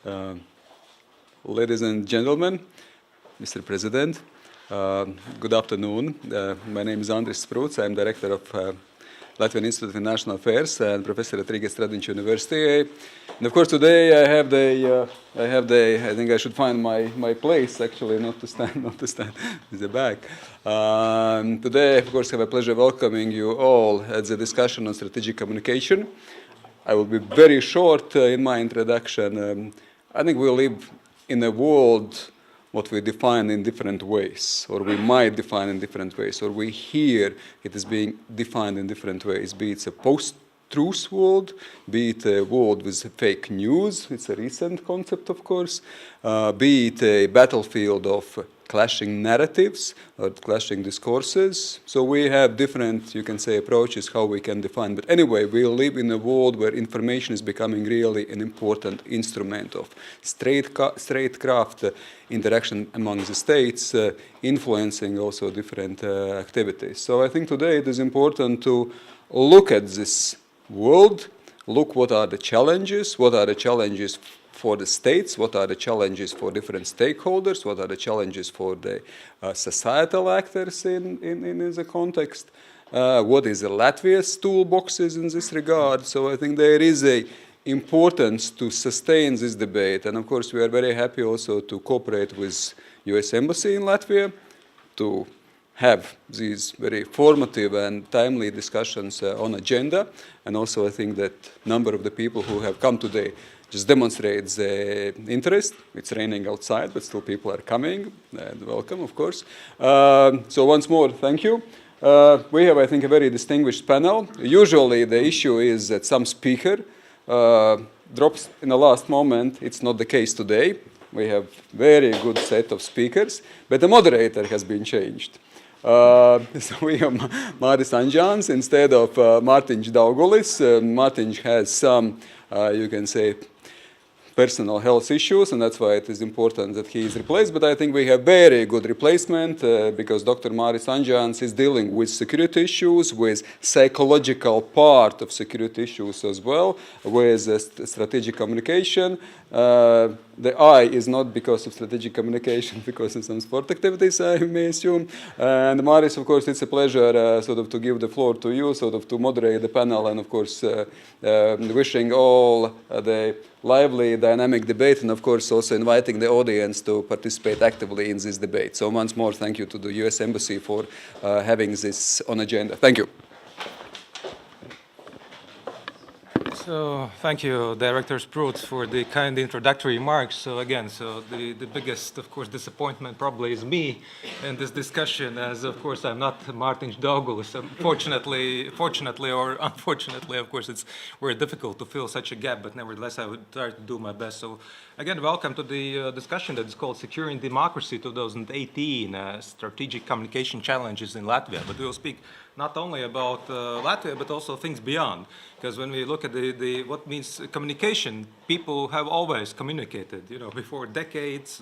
Uh, Ladies and gentlemen, Mr. President, good afternoon. My name is Andris Spruts. I'm director of Latvian Institute of International Affairs and professor at Riga University. And of course, today I think I should find my place, actually, not to stand in the back. Today, of course, I have a pleasure welcoming you all at the discussion on strategic communication. I will be very short in my introduction. I think we live in a world what we define in different ways, or we might define in different ways, or we hear it is being defined in different ways, be it a post-truth world, be it a world with fake news, it's a recent concept, of course, be it a battlefield of clashing narratives or clashing discourses. So we have different, you can say, approaches how we can define. But anyway, we live in a world where information is becoming really an important instrument of statecraft interaction among the states, influencing also different activities. So I think today it is important to look at this world, look what are the challenges for the states, what are the challenges for different stakeholders, what are the challenges for the societal actors in the context, what is the Latvia's toolboxes in this regard. So I think there is a importance to sustain this debate, and of course we are very happy also to cooperate with US Embassy in Latvia to have these very formative and timely discussions on agenda. And also I think that number of the people who have come today just demonstrates interest. It's raining outside, but still people are coming, and welcome, of course. So once more, thank you. We have, I think, a very distinguished panel. Usually the issue is that some speaker drops in the last moment. It's not the case today. We have very good set of speakers, but the moderator has been changed. So we have Māris Anģāns instead of Mārtiņš Daugulis. Mārtiņš has some, you can say, personal health issues, and that's why it is important that he is replaced. But I think we have very good replacement because Dr. Māris Anģāns is dealing with security issues, with psychological part of security issues as well, with strategic communication. The I is not because of strategic communication, because of some sport activities, I may assume. And Māris, of course, it's a pleasure sort of to give the floor to you, sort of to moderate the panel, and of course wishing all the lively, dynamic debate, and of course also inviting the audience to participate actively in this debate. So once more, thank you to the US Embassy for having this on agenda. Thank you. So thank you, Director Spruts, for the kind introductory remarks. So again, the biggest, of course, disappointment probably is me in this discussion, as of course I'm not Mārtiņš Daugulis. Fortunately or unfortunately, of course, it's very difficult to fill such a gap, but nevertheless I would try to do my best. So again, welcome to the discussion that is called Securing Democracy 2018, Strategic Communication Challenges in Latvia. But we will speak not only about Latvia, but also things beyond. Because when we look at what means communication, people have always communicated, before decades,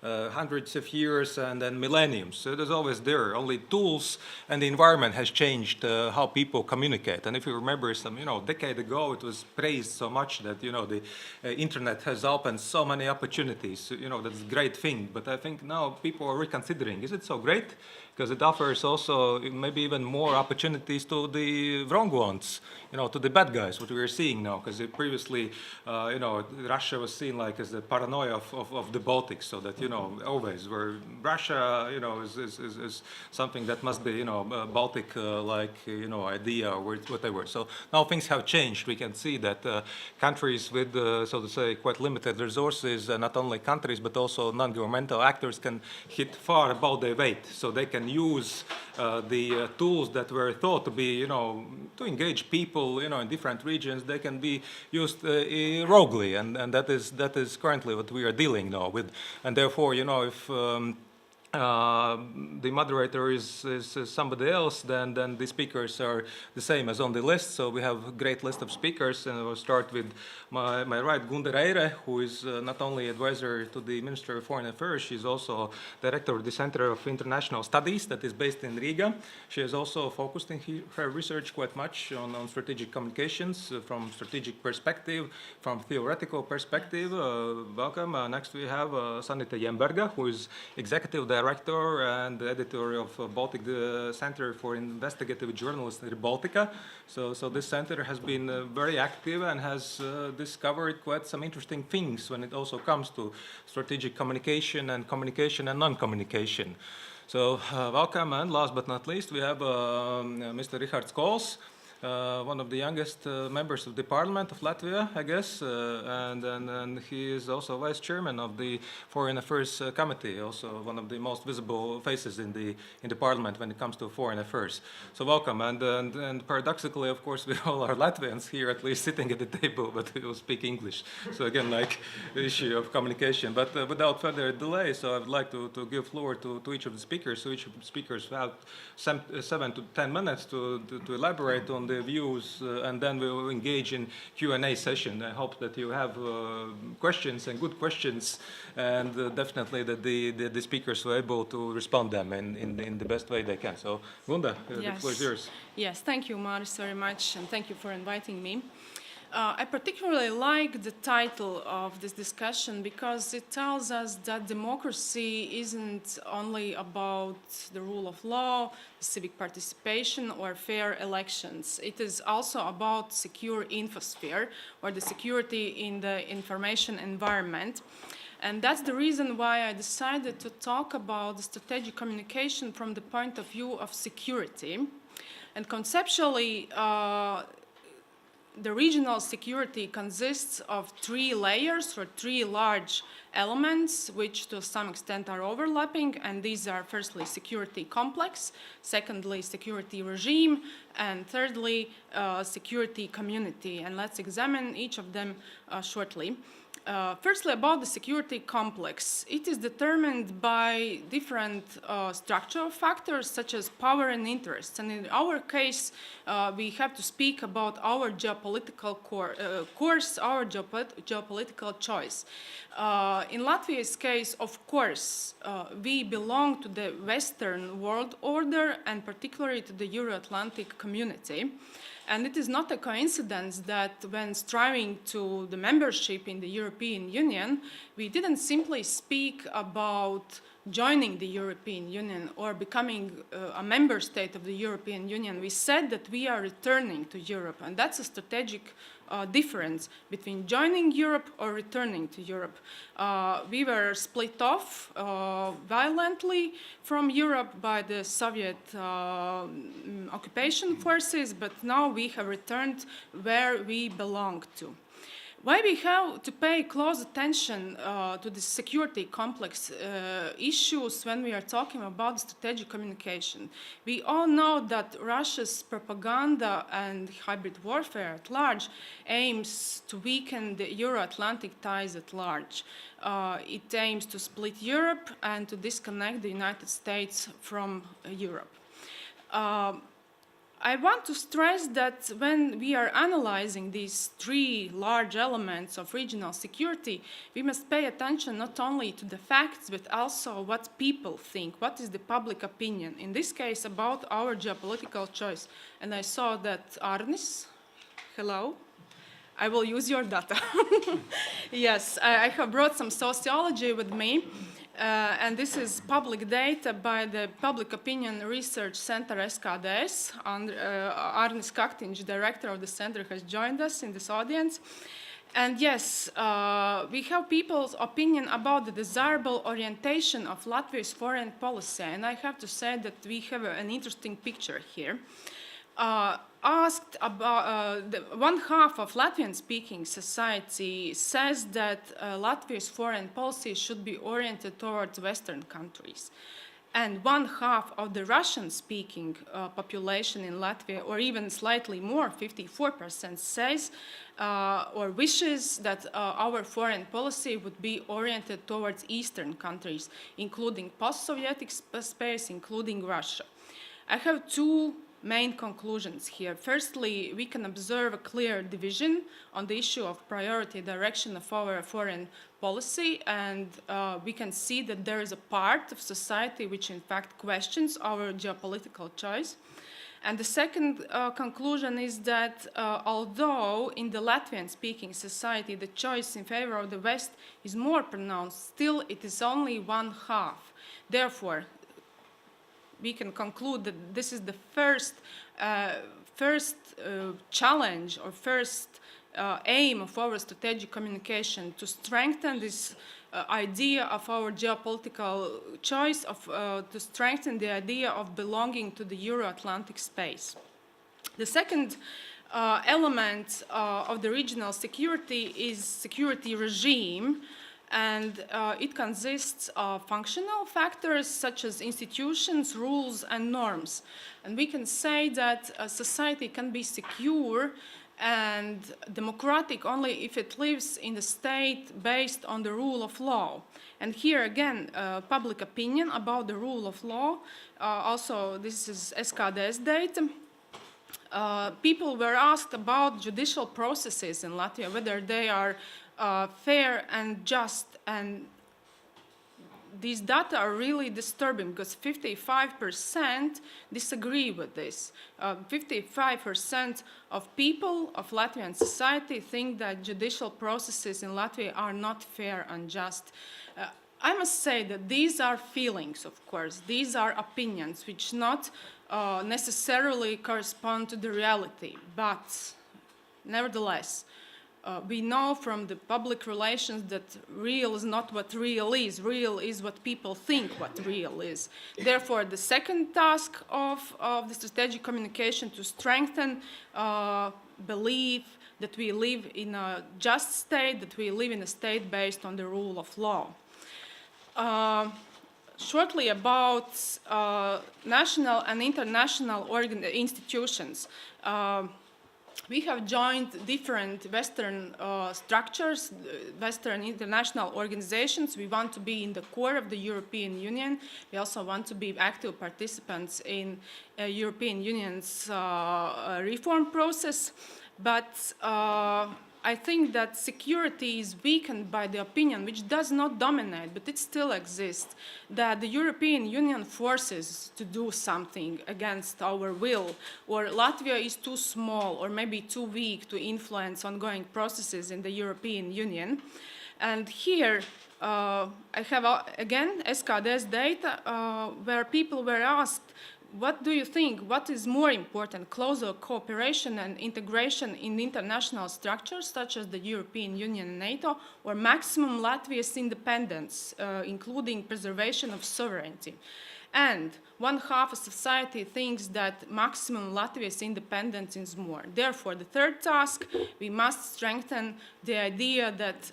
hundreds of years, and then millenniums. So it is always there. Only tools and the environment has changed how people communicate. And if you remember some, decade ago, it was praised so much that, the internet has opened so many opportunities. That's a great thing. But I think now people are reconsidering. Is it so great? Because it offers also maybe even more opportunities to the wrong ones, to the bad guys, what we are seeing now. Because previously, Russia was seen like as the paranoia of the Baltics, so that, always where Russia, is something that must be, Baltic-like, idea or whatever. So now things have changed. We can see that countries with, so to say, quite limited resources, not only countries, but also non-governmental actors can hit far above their weight. So they can use the tools that were thought to be, to engage people, in different regions. They can be used roguely, and that is currently what we are dealing now with. And therefore, if the moderator is somebody else, then the speakers are the same as on the list. So we have a great list of speakers, and we'll start with my right, Gunda Reire, who is not only advisor to the Minister of Foreign Affairs, she's also director of the Center of International Studies that is based in Riga. She has also focused in her research quite much on strategic communications from strategic perspective, from theoretical perspective. Welcome. Next we have Sanita Jemberga, who is executive director and editor of Baltic Center for Investigative Journalism in Baltica. So this center has been very active and has discovered quite some interesting things when it also comes to strategic communication and non-communication. So welcome, and last but not least, we have Mr. Richard Skols, one of the youngest members of the Parliament of Latvia, I guess, and he is also vice chairman of the Foreign Affairs Committee, also one of the most visible faces in the Parliament when it comes to foreign affairs. So welcome, and paradoxically, of course, we all are Latvians here, at least sitting at the table, but we will speak English. So again, like the issue of communication. But without further delay, so I would like to give floor to each of the speakers. So each of the speakers have 7 to 10 minutes to elaborate on the views, and then we will engage in Q&A session. I hope that you have questions and good questions, and definitely that the speakers were able to respond them in the best way they can. So, Gunda, the floor is yours. Yes, thank you, Maris, very much, and thank you for inviting me. I particularly like the title of this discussion because it tells us that democracy isn't only about the rule of law, civic participation, or fair elections. It is also about secure infosphere, or the security in the information environment. And that's the reason why I decided to talk about strategic communication from the point of view of security. And conceptually, the regional security consists of 3 layers or 3 large elements, which to some extent are overlapping, and these are firstly security complex, secondly security regime, and thirdly security community. And let's examine each of them shortly. Firstly, about the security complex. It is determined by different structural factors such as power and interests. And in our case, we have to speak about our geopolitical course, our geopolitical choice. In Latvia's case, of course, we belong to the Western world order and particularly to the Euro-Atlantic community. And it is not a coincidence that when striving to the membership in the European Union, we didn't simply speak about joining the European Union or becoming a member state of the European Union. We said that we are returning to Europe, and that's a strategic difference between joining Europe or returning to Europe. We were split off violently from Europe by the Soviet occupation forces, but now we have returned where we belong to. Why we have to pay close attention to the security complex issues when we are talking about strategic communication? We all know that Russia's propaganda and hybrid warfare at large aims to weaken the Euro-Atlantic ties at large. It aims to split Europe and to disconnect the United States from Europe. I want to stress that when we are analyzing these 3 large elements of regional security, we must pay attention not only to the facts, but also what people think, what is the public opinion, in this case about our geopolitical choice. And I saw that Arnis, hello, I will use your data. Yes, I have brought some sociology with me. And this is public data by the Public Opinion Research Center SKDS. Arnis Kaktiņš, director of the center, has joined us in this audience. And yes, we have people's opinion about the desirable orientation of Latvia's foreign policy. And I have to say that we have an interesting picture here. Asked about one half of Latvian-speaking society says that Latvia's foreign policy should be oriented towards Western countries. and 1/2 of the Russian-speaking population in Latvia, or even slightly more, 54% says or wishes that our foreign policy would be oriented towards Eastern countries, including post-Sovietic space, including Russia. I have two main conclusions here. Firstly, we can observe a clear division on the issue of priority direction of our foreign policy, and we can see that there is a part of society which in fact questions our geopolitical choice. And the second conclusion is that although in the Latvian-speaking society the choice in favor of the West is more pronounced, still it is only 1/2. Therefore, we can conclude that this is the first challenge or first aim of our strategic communication, to strengthen this idea of our geopolitical choice, to strengthen the idea of belonging to the Euro-Atlantic space. The second element of the regional security is security regime, and it consists of functional factors such as institutions, rules, and norms. And we can say that a society can be secure and democratic only if it lives in a state based on the rule of law. And here again, public opinion about the rule of law, also this is SKDS data. People were asked about judicial processes in Latvia, whether they are fair and just, and these data are really disturbing because 55% disagree with this. 55% of people of Latvian society think that judicial processes in Latvia are not fair and just. I must say that these are feelings, of course. These are opinions which not necessarily correspond to the reality, but nevertheless, we know from the public relations that real is not what real is. Real is what people think what real is. Therefore, the second task of the strategic communication to strengthen belief that we live in a just state, that we live in a state based on the rule of law. Shortly about national and international institutions. We have joined different Western structures, Western international organizations. We want to be in the core of the European Union. We also want to be active participants in European Union's reform process. But I think that security is weakened by the opinion, which does not dominate, but it still exists, that the European Union forces to do something against our will, or Latvia is too small or maybe too weak to influence ongoing processes in the European Union. And here I have, again, SKDS data where people were asked, what do you think? What is more important, closer cooperation and integration in international structures such as the European Union and NATO, or maximum Latvia's independence, including preservation of sovereignty? And 1/2 of society thinks that maximum Latvia's independence is more. Therefore, the third task, we must strengthen the idea that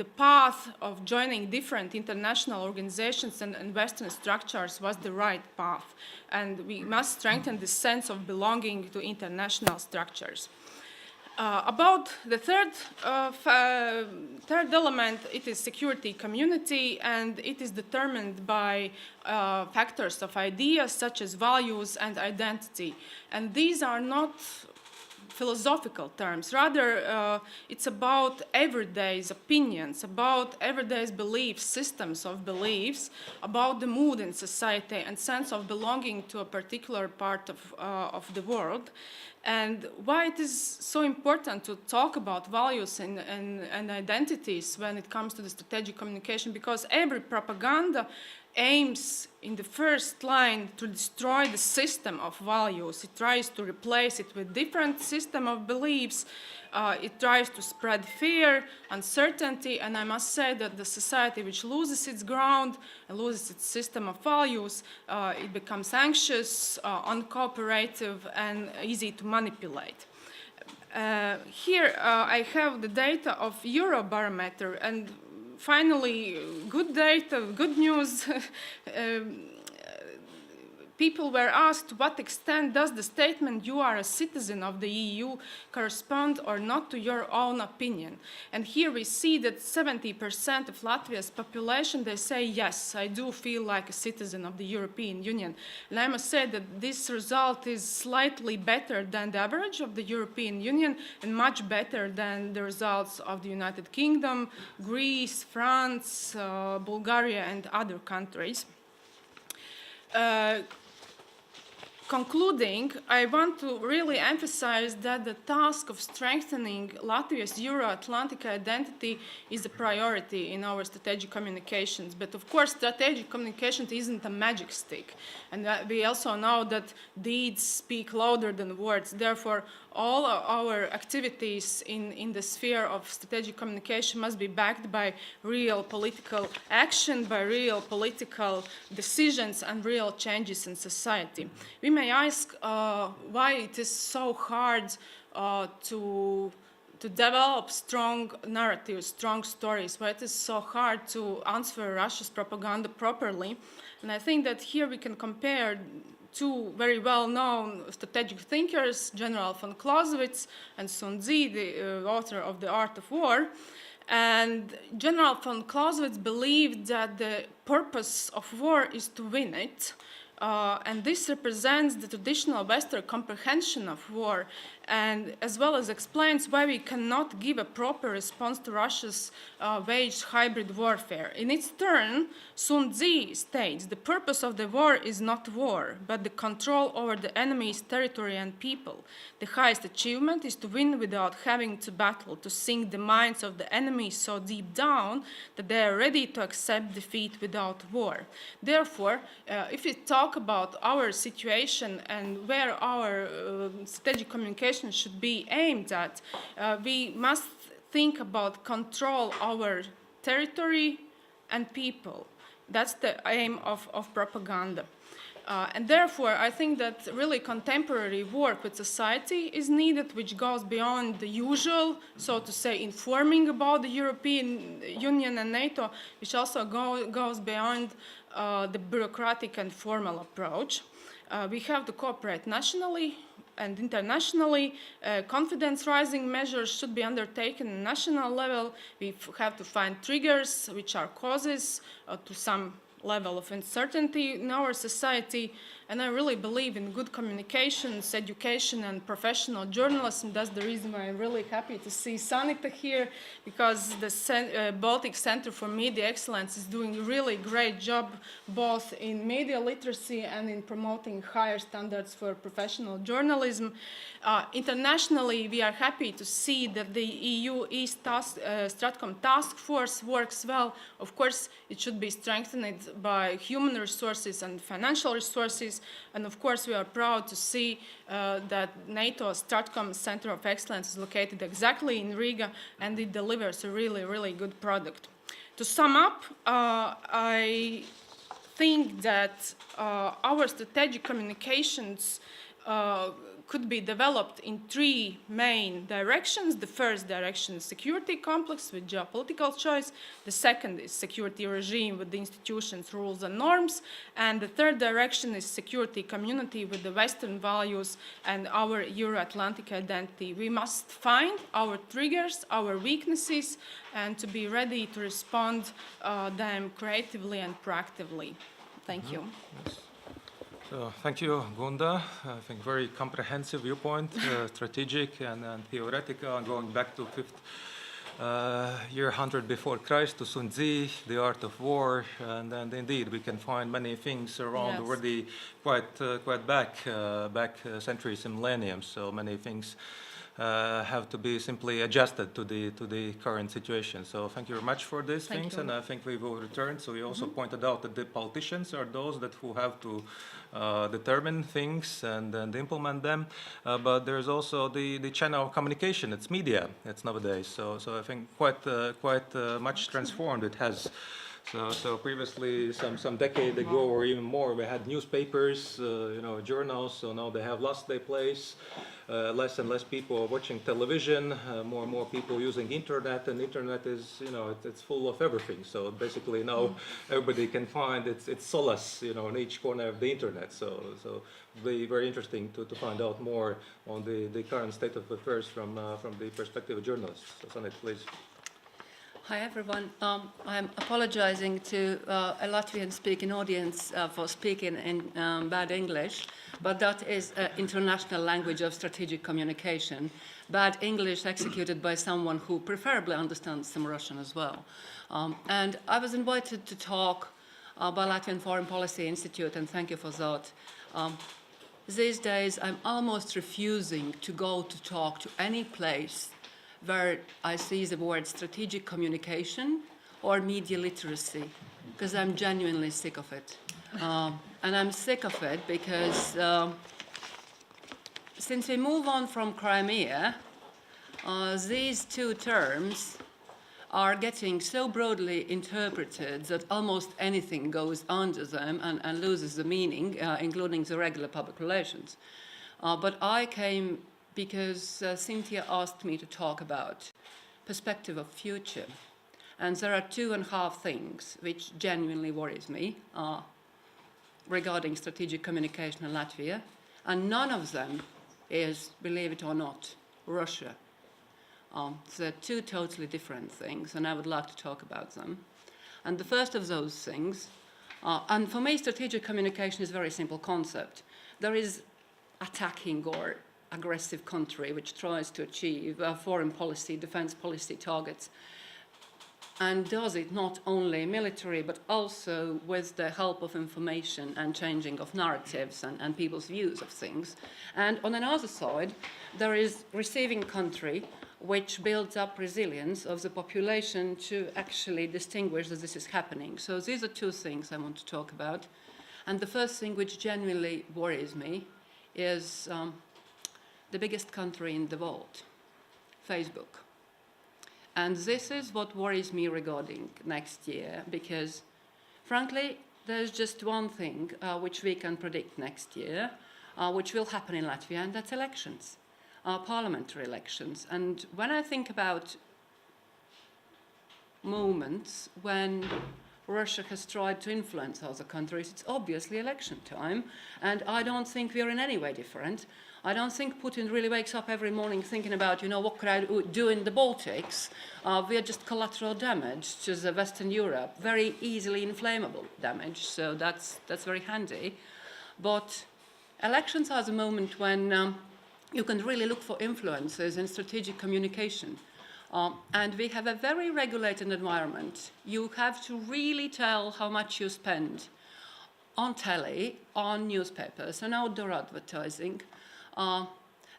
the path of joining different international organizations and Western structures was the right path. And we must strengthen the sense of belonging to international structures. About the third element, it is security community, and it is determined by factors of ideas such as values and identity. And these are not philosophical terms. Rather, it's about everyday's opinions, about everyday's beliefs, systems of beliefs, about the mood in society and sense of belonging to a particular part of the world. And why it is so important to talk about values and identities when it comes to the strategic communication, because every propaganda aims in the first line to destroy the system of values. It tries to replace it with different system of beliefs. It tries to spread fear, uncertainty, and I must say that the society which loses its ground and loses its system of values, it becomes anxious, uncooperative, and easy to manipulate. Here I have the data of Eurobarometer, and finally, good data, good news. People were asked to what extent does the statement "you are a citizen of the EU" correspond or not to your own opinion. And here we see that 70% of Latvia's population, they say, yes, I do feel like a citizen of the European Union. And I must say that this result is slightly better than the average of the European Union and much better than the results of the United Kingdom, Greece, France, Bulgaria, and other countries. Concluding, I want to really emphasize that the task of strengthening Latvia's Euro-Atlantic identity is a priority in our strategic communications. But of course, strategic communication isn't a magic stick. And we also know that deeds speak louder than words. Therefore, all our activities in the sphere of strategic communication must be backed by real political action, by real political decisions and real changes in society. We may ask why it is so hard to develop strong narratives, strong stories, why it is so hard to answer Russia's propaganda properly. And I think that here we can compare two very well-known strategic thinkers, General von Clausewitz and Sun Tzu, the author of The Art of War. And General von Clausewitz believed that the purpose of war is to win it. And this represents the traditional Western comprehension of war, and as well as explains why we cannot give a proper response to Russia's waged hybrid warfare. In its turn, Sun Tzu states, the purpose of the war is not war, but the control over the enemy's territory and people. The highest achievement is to win without having to battle, to sink the minds of the enemy so deep down that they are ready to accept defeat without war. Therefore, if we talk about our situation and where our strategic communication should be aimed at, we must think about control our territory and people. That's the aim of propaganda. And therefore, I think that really contemporary work with society is needed, which goes beyond the usual, so to say, informing about the European Union and NATO, which also goes beyond the bureaucratic and formal approach. We have to cooperate nationally and internationally. Confidence-raising measures should be undertaken at national level. We have to find triggers, which are causes to some level of uncertainty in our society. And I really believe in good communications, education, and professional journalism. That's the reason why I'm really happy to see Sanita here, because the Baltic Center for Media Excellence is doing a really great job both in media literacy and in promoting higher standards for professional journalism. Internationally, we are happy to see that the EU East Stratcom Task Force works well. Of course, it should be strengthened by human resources and financial resources. And of course, we are proud to see that NATO Stratcom Center of Excellence is located exactly in Riga, and it delivers a really, really good product. To sum up, I think that our strategic communications could be developed in three main directions. The first direction is security complex with geopolitical choice. The second is security regime with the institutions, rules, and norms. And the third direction is security community with the Western values and our Euro-Atlantic identity. We must find our triggers, our weaknesses, and to be ready to respond them creatively and proactively. Thank you. Yes. So, thank you, Gunda. I think very comprehensive viewpoint, strategic and theoretical, going back to 5th year 100 before Christ, to Sun Tzu, the art of war, and indeed we can find many things around already quite back centuries and millenniums. So many things have to be simply adjusted to the current situation. So thank you very much for these things, and I think we will return. So you also pointed out that the politicians are those who have to determine things and implement them, but there's also the channel of communication. It's media. It's nowadays. So I think quite much transformed it has. So previously, some decade ago or even more, we had newspapers, journals. So now they have lost their place. Less and less people are watching television. More and more people using internet, and internet is, it's full of everything. So basically now everybody can find its solace, in each corner of the internet. So it'll be very interesting to find out more on the current state of affairs from the perspective of journalists. So Sanit, please. Hi everyone. I'm apologizing to a Latvian-speaking audience for speaking in bad English, but that is an international language of strategic communication. Bad English executed by someone who preferably understands some Russian as well. And I was invited to talk by Latvian Foreign Policy Institute, and thank you for that. These days, I'm almost refusing to go to talk to any place where I see the word strategic communication or media literacy, because I'm genuinely sick of it. And I'm sick of it because since we move on from Crimea, these two terms are getting so broadly interpreted that almost anything goes under them and loses the meaning, including the regular public relations. But I came because Cynthia asked me to talk about perspective of future. And there are 2.5 things which genuinely worries me regarding strategic communication in Latvia. And none of them is, believe it or not, Russia. They're two totally different things, and I would like to talk about them. And the first of those things, and for me, strategic communication is a very simple concept. There is attacking or aggressive country which tries to achieve foreign policy, defense policy targets, and does it not only military but also with the help of information and changing of narratives and people's views of things. And on another side, there is receiving country which builds up resilience of the population to actually distinguish that this is happening. So these are two things I want to talk about. And the first thing which genuinely worries me is the biggest country in the world, Facebook. And this is what worries me regarding next year, because frankly, there's just one thing which we can predict next year, which will happen in Latvia, and that's elections, parliamentary elections. And when I think about moments when Russia has tried to influence other countries, it's obviously election time, and I don't think we're in any way different. I don't think Putin really wakes up every morning thinking about, what could I do in the Baltics? We are just collateral damage to the Western Europe, very easily inflammable damage, so that's very handy. But elections are the moment when you can really look for influences in strategic communication. And we have a very regulated environment. You have to really tell how much you spend on telly, on newspapers, and outdoor advertising.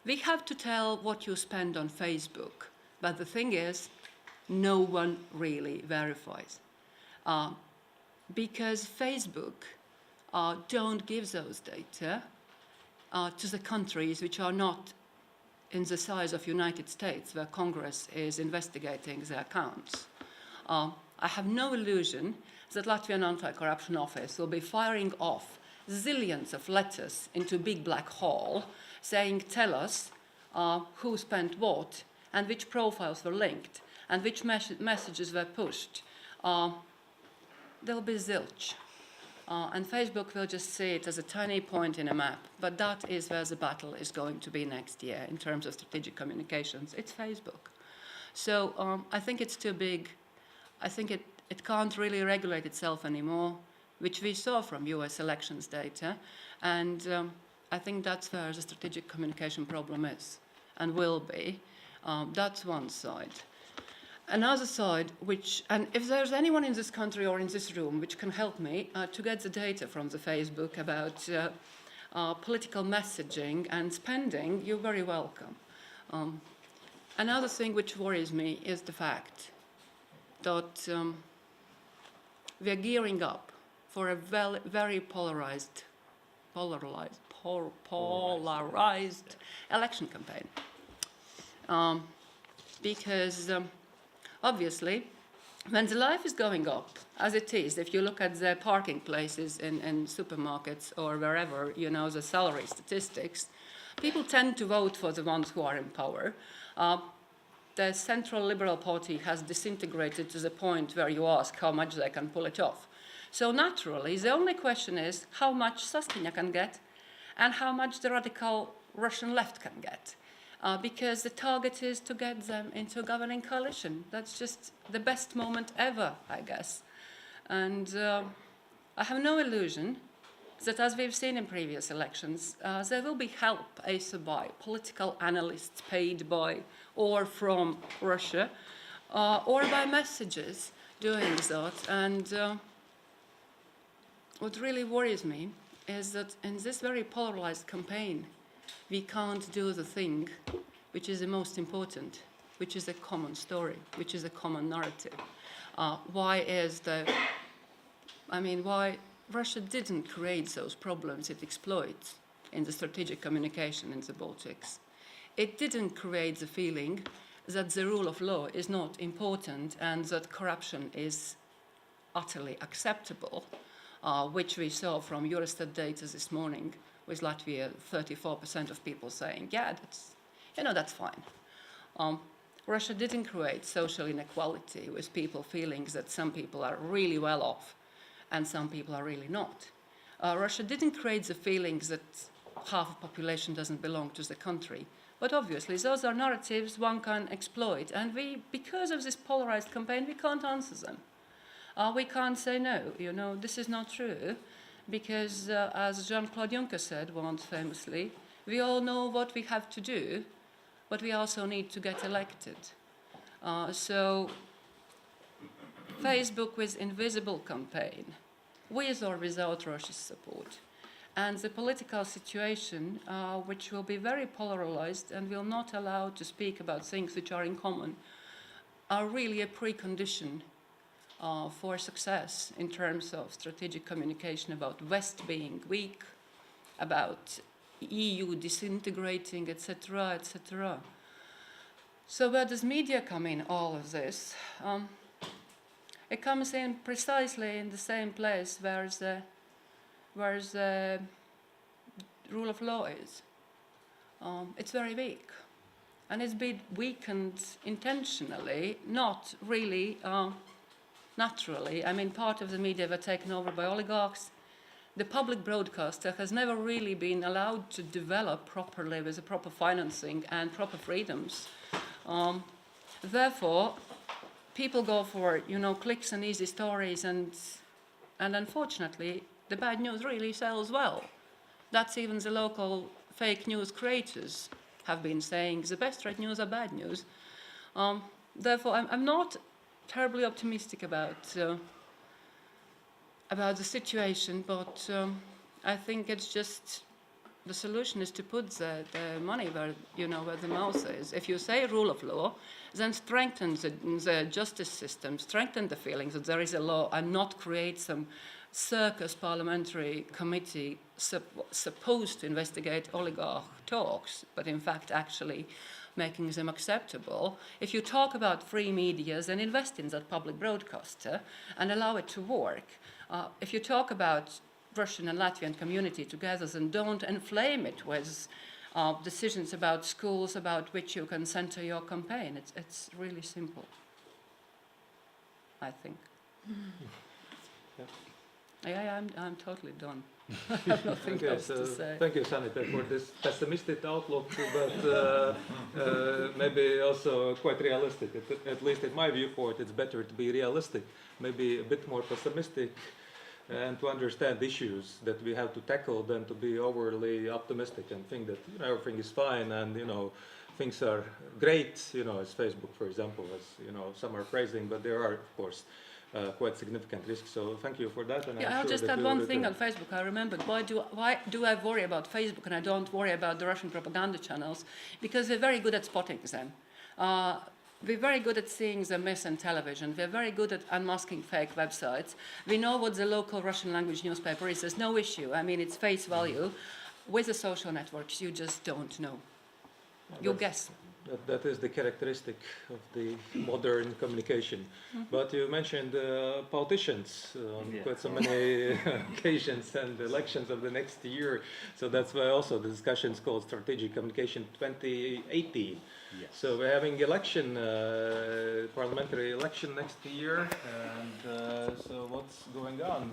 We have to tell what you spend on Facebook. But the thing is, no one really verifies. Because Facebook don't give those data to the countries which are not in the size of United States, where Congress is investigating their accounts. I have no illusion that Latvian Anti-Corruption Office will be firing off zillions of letters into a big black hole saying, tell us who spent what and which profiles were linked and which messages were pushed. There'll be zilch. And Facebook will just see it as a tiny point in a map, but that is where the battle is going to be next year in terms of strategic communications. It's Facebook. So I think it's too big. I think it can't really regulate itself anymore, which we saw from US elections data. And I think that's where the strategic communication problem is and will be. That's one side. Another side, and if there's anyone in this country or in this room which can help me to get the data from the Facebook about political messaging and spending, you're very welcome. Another thing which worries me is the fact that we're gearing up for a very polarized election campaign. Because obviously, when the life is going up, as it is, if you look at the parking places in supermarkets or wherever, you know, the salary statistics, people tend to vote for the ones who are in power. The Central Liberal Party has disintegrated to the point where you ask how much they can pull it off. So naturally, the only question is how much Saskaņa can get and how much the radical Russian left can get. Because the target is to get them into a governing coalition. That's just the best moment ever, I guess. And I have no illusion that, as we've seen in previous elections, there will be help either by political analysts paid by or from Russia, or by messages doing that. And what really worries me is that in this very polarized campaign, we can't do the thing which is the most important, which is a common story, which is a common narrative. Why Russia didn't create those problems it exploits in the strategic communication in the Baltics. It didn't create the feeling that the rule of law is not important and that corruption is utterly acceptable, which we saw from Eurostat data this morning, with Latvia, 34% of people saying, yeah, that's fine. Russia didn't create social inequality with people feeling that some people are really well off and some people are really not. Russia didn't create the feeling that half the population doesn't belong to the country. But obviously, those are narratives one can exploit. And because of this polarized campaign, we can't answer them. We can't say, no, this is not true. Because as Jean-Claude Juncker said once famously, we all know what we have to do, but we also need to get elected. So Facebook with invisible campaign, with or without Russia's support, and the political situation, which will be very polarized and will not allow to speak about things which are in common, are really a precondition for success in terms of strategic communication about West being weak, about EU disintegrating, etc., etc. So where does media come in all of this? It comes in precisely in the same place where the rule of law is. It's very weak. And it's been weakened intentionally, not really naturally. I mean, part of the media were taken over by oligarchs. The public broadcaster has never really been allowed to develop properly with the proper financing and proper freedoms. Therefore, people go for, clicks and easy stories, and unfortunately, the bad news really sells well. That's even the local fake news creators have been saying, the best right news are bad news. Therefore, I'm not terribly optimistic about the situation, but I think it's just the solution is to put the money where the mouth is. If you say rule of law, then strengthen the justice system, strengthen the feeling that there is a law, and not create some circus parliamentary committee supposed to investigate oligarch talks, but in fact actually making them acceptable. If you talk about free media, then invest in that public broadcaster and allow it to work. If you talk about Russian and Latvian community together, then don't inflame it with decisions about schools about which you can center your campaign. It's really simple, I think. Yeah, I'm totally done. I have nothing else to say. Thank you, Sanita, for this pessimistic outlook, but maybe also quite realistic. At least in my viewpoint, it's better to be realistic, maybe a bit more pessimistic, and to understand issues that we have to tackle than to be overly optimistic and think that everything is fine and things are great. As Facebook, for example, as some are praising, but there are, of course, quite significant risks. So thank you for that. And I'll just add one thing on Facebook. I remembered why do I worry about Facebook and I don't worry about the Russian propaganda channels? Because we're very good at spotting them. We're very good at seeing the myths on television. We're very good at unmasking fake websites. We know what the local Russian language newspaper is. There's no issue. I mean, it's face value. With the social networks, you just don't know. You guess. That is the characteristic of the modern communication. But you mentioned politicians on quite so many occasions and elections of the next year. So that's why also the discussion is called Strategic Communication 2080. Yes. So we're having election, parliamentary election next year. And so what's going on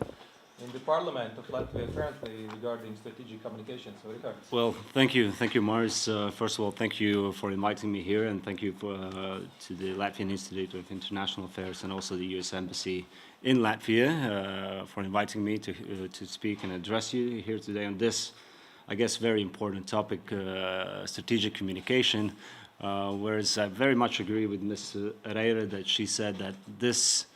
in the parliament of Latvia currently regarding strategic communication? So Richard. Well, thank you, Mars. First of all, thank you for inviting me here, and thank you to the Latvian Institute of International Affairs and also the U.S. Embassy in Latvia for inviting me to speak and address you here today on this, I guess, very important topic, strategic communication. Whereas I very much agree with Ms. Reira that she said that this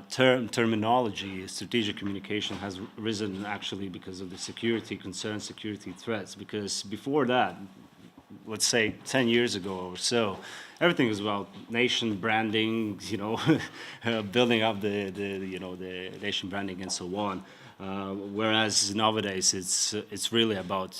terminology, strategic communication, has risen actually because of the security concerns, security threats. Because before that, let's say 10 years ago or so, everything was about nation branding, building up the nation branding and so on. Whereas nowadays it's really about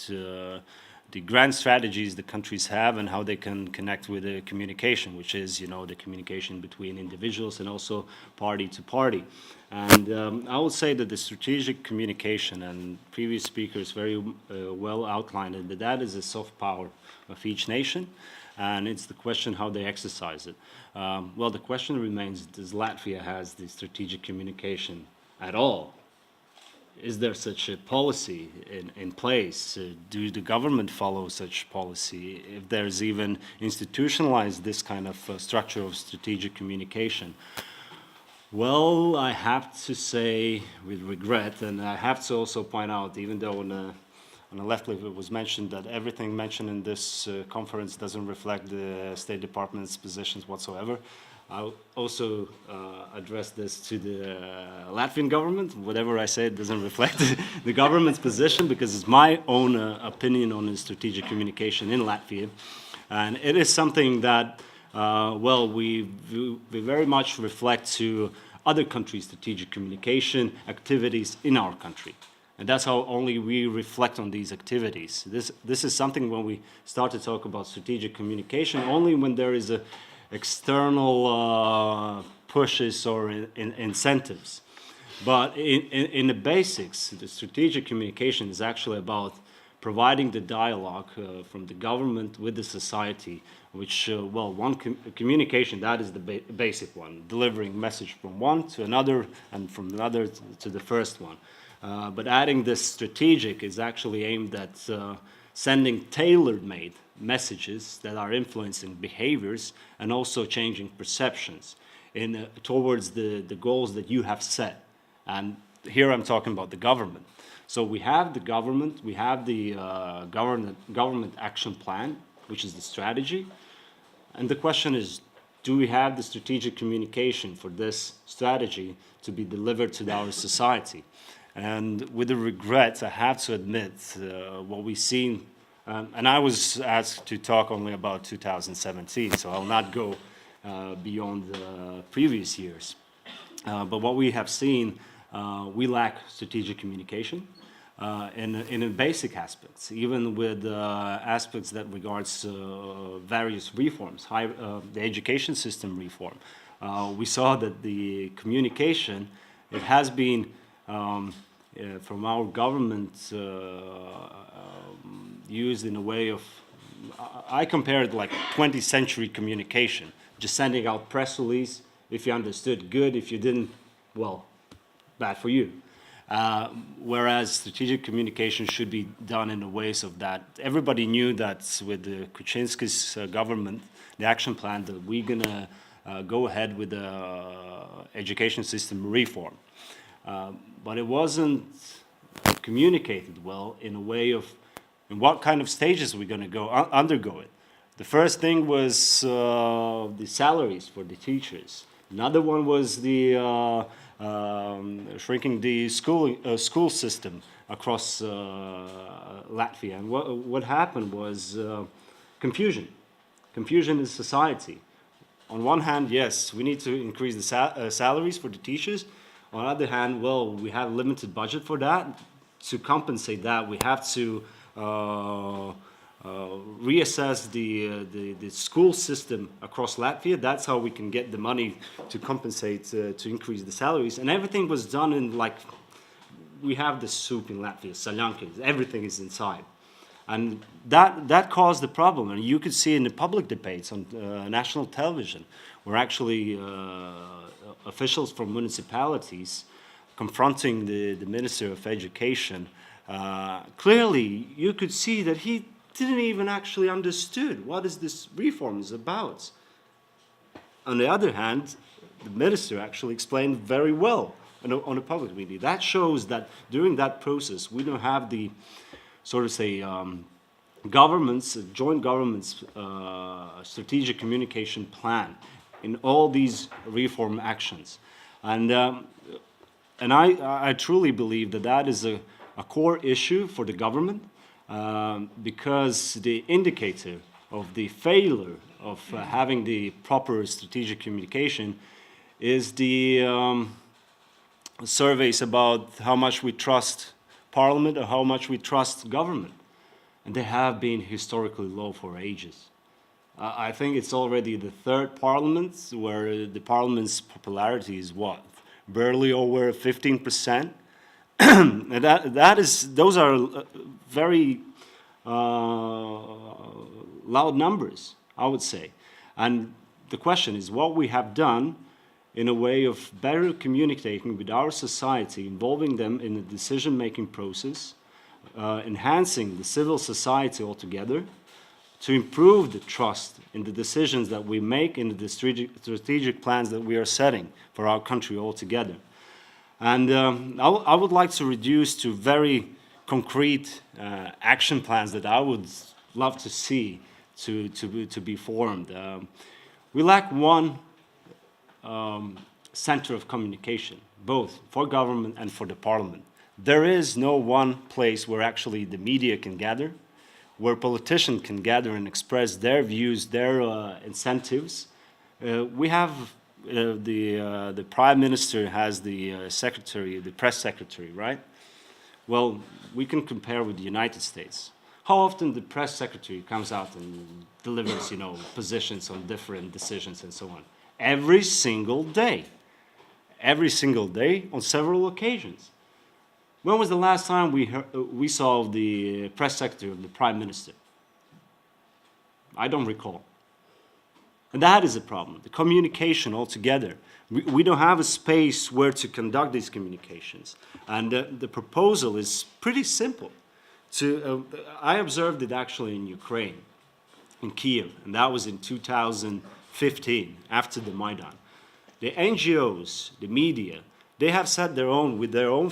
the grand strategies the countries have and how they can connect with the communication, which is, the communication between individuals and also party to party. And I would say that the strategic communication, and previous speakers very well outlined it, that is a soft power of each nation, and it's the question how they exercise it. Well, the question remains, does Latvia has the strategic communication at all? Is there such a policy in place? Do the government follow such policy? If there's even institutionalized this kind of structure of strategic communication? Well, I have to say with regret, and I have to also point out, even though on the left it was mentioned that everything mentioned in this conference doesn't reflect the State Department's positions whatsoever. I'll also address this to the Latvian government. Whatever I say doesn't reflect the government's position, because it's my own opinion on the strategic communication in Latvia. And it is something that, we very much reflect to other countries' strategic communication activities in our country. And that's how only we reflect on these activities. This is something when we start to talk about strategic communication, only when there is a external pushes or incentives. But in the basics, the strategic communication is actually about providing the dialogue from the government with the society, which, communication, that is the basic one, delivering message from one to another and from another to the first one. But adding this strategic is actually aimed at sending tailor-made messages that are influencing behaviors and also changing perceptions towards the goals that you have set. And here I'm talking about the government. So we have the government, we have the government action plan, which is the strategy. And the question is, do we have the strategic communication for this strategy to be delivered to our society? And with the regret, I have to admit, what we've seen, and I was asked to talk only about 2017, so I'll not go beyond the previous years. But what we have seen, we lack strategic communication in basic aspects, even with aspects that regards various reforms, the education system reform. We saw that the communication, it has been from our government used in a way of, I compare it like 20th century communication, just sending out press release. If you understood, good. If you didn't, well, bad for you. Whereas strategic communication should be done in a ways of that. Everybody knew that with the Kuczynski's government, the action plan, that we're gonna go ahead with the education system reform. But it wasn't communicated well in a way of in what kind of stages we're going to undergo it. The first thing was the salaries for the teachers. Another one was the shrinking the school system across Latvia. And what happened was confusion in society. On one hand, yes, we need to increase the salaries for the teachers. On the other hand, well, we have limited budget for that. To compensate that, we have to reassess the school system across Latvia. That's how we can get the money to compensate, to increase the salaries. And everything was done in, like, we have the soup in Latvia, saljanka, everything is inside. And that caused the problem. And you could see in the public debates on national television, where actually officials from municipalities confronting the Minister of Education, clearly you could see that he didn't even actually understood what is this reform is about. On the other hand, the minister actually explained very well on a public media. That shows that during that process, we don't have the, sort of say, government's, joint government's strategic communication plan in all these reform actions. And I truly believe that that is a core issue for the government, because the indicator of the failure of having the proper strategic communication is the surveys about how much we trust parliament or how much we trust government. And they have been historically low for ages. I think it's already the third parliament where the parliament's popularity is what? Barely over 15%. And those are very loud numbers, I would say. And the question is what we have done in a way of better communicating with our society, involving them in the decision-making process, enhancing the civil society altogether, to improve the trust in the decisions that we make in the strategic plans that we are setting for our country altogether. And I would like to reduce to very concrete action plans that I would love to see to be formed. We lack one center of communication, both for government and for the parliament. There is no one place where actually the media can gather, where politicians can gather and express their views, their incentives. We have the Prime Minister has the secretary, the press secretary, right? Well, we can compare with the United States. How often the press secretary comes out and delivers, positions on different decisions and so on? Every single day. Every single day on several occasions. When was the last time we saw the press secretary of the Prime Minister? I don't recall. And that is a problem, the communication altogether. We don't have a space where to conduct these communications. And the proposal is pretty simple. I observed it actually in Ukraine, in Kiev, and that was in 2015, after the Maidan. The NGOs, the media, they have set with their own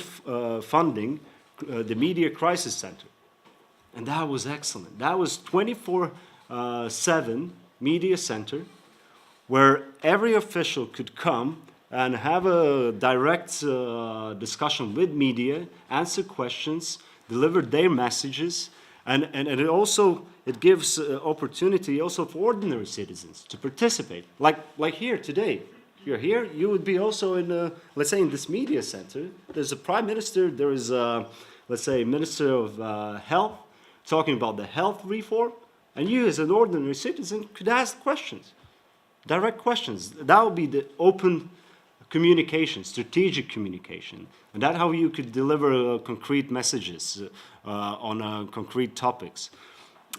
funding, the Media Crisis Center. And that was excellent. That was 24/7 media center where every official could come and have a direct discussion with media, answer questions, deliver their messages, and it gives opportunity also for ordinary citizens to participate. Like here today. If you're here, you would be also in, let's say, in this media center. There's a prime minister, there is a, let's say, minister of health, talking about the health reform, and you as an ordinary citizen could ask questions, direct questions. That would be the open communication, strategic communication, and that's how you could deliver concrete messages on concrete topics.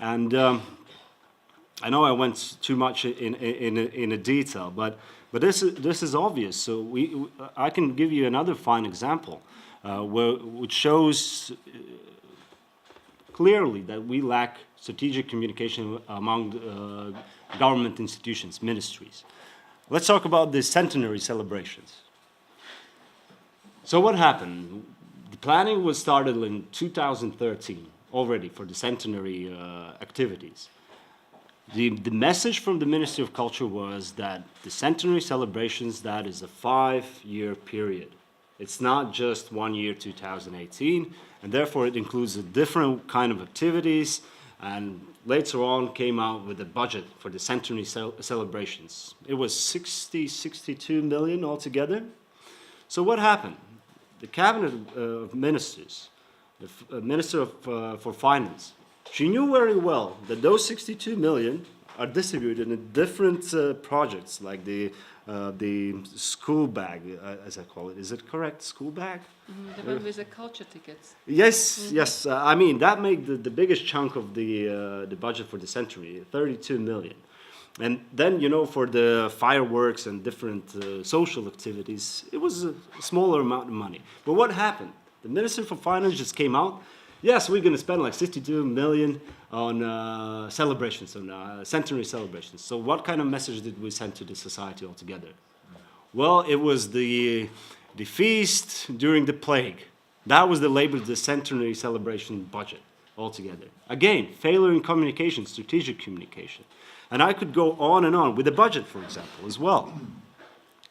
And I know I went too much in a detail, but this is obvious. So I can give you another fine example, which shows clearly that we lack strategic communication among government institutions, ministries. Let's talk about the centenary celebrations. So what happened? The planning was started in 2013 already for the centenary activities. The message from the Ministry of Culture was that the centenary celebrations, that is a 5-year period. It's not just 1 year, 2018, and therefore it includes a different kind of activities, and later on came out with a budget for the centenary celebrations. It was 62 million altogether. So what happened? The cabinet of ministers, the Minister for Finance, She knew very well that those 62 million are distributed in different projects, like the school bag, as I call it. Is it correct, school bag? The one with the culture tickets. Yes, yes. I mean, that made the biggest chunk of the budget for the century, 32 million. And then, you know, for the fireworks and different social activities, it was a smaller amount of money. But what happened? The Minister for Finance just came out. Yes, we're going to spend like 62 million on celebrations, on centenary celebrations. So what kind of message did we send to the society altogether? Well, it was the feast during the plague. That was the label of the centenary celebration budget altogether. Again, failure in communication, strategic communication. And I could go on and on with the budget, for example, as well.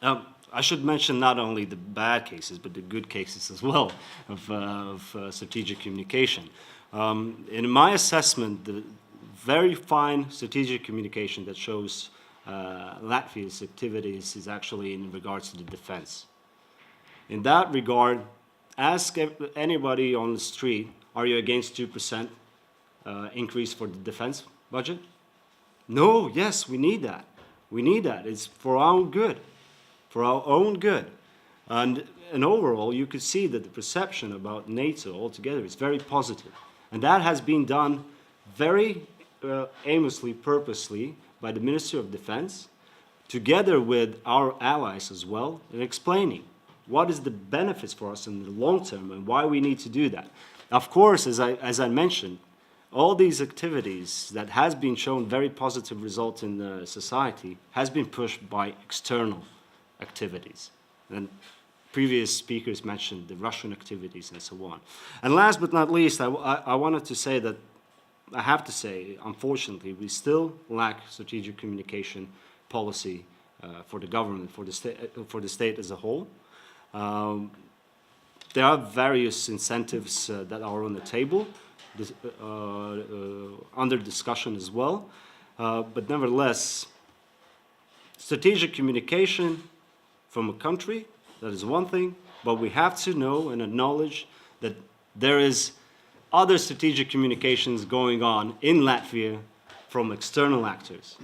I should mention not only the bad cases, but the good cases as well of strategic communication. In my assessment, the very fine strategic communication that shows Latvia's activities is actually in regards to the defense. In that regard, ask anybody on the street, are you against 2% increase for the defense budget? No, yes, we need that. We need that. It's for our good, for our own good. And overall, you could see that the perception about NATO altogether is very positive. And that has been done very aimlessly, purposely by the Ministry of Defense, together with our allies as well, in explaining what is the benefits for us in the long term and why we need to do that. Of course, as I mentioned, all these activities that has been shown very positive results in society has been pushed by external activities. And previous speakers mentioned the Russian activities and so on. And last but not least, I wanted to say that, I have to say, unfortunately, we still lack strategic communication policy for the government, for the state as a whole. There are various incentives that are on the table, under discussion as well. But nevertheless, strategic communication from a country, that is one thing, but we have to know and acknowledge that there is other strategic communications going on in Latvia from external actors.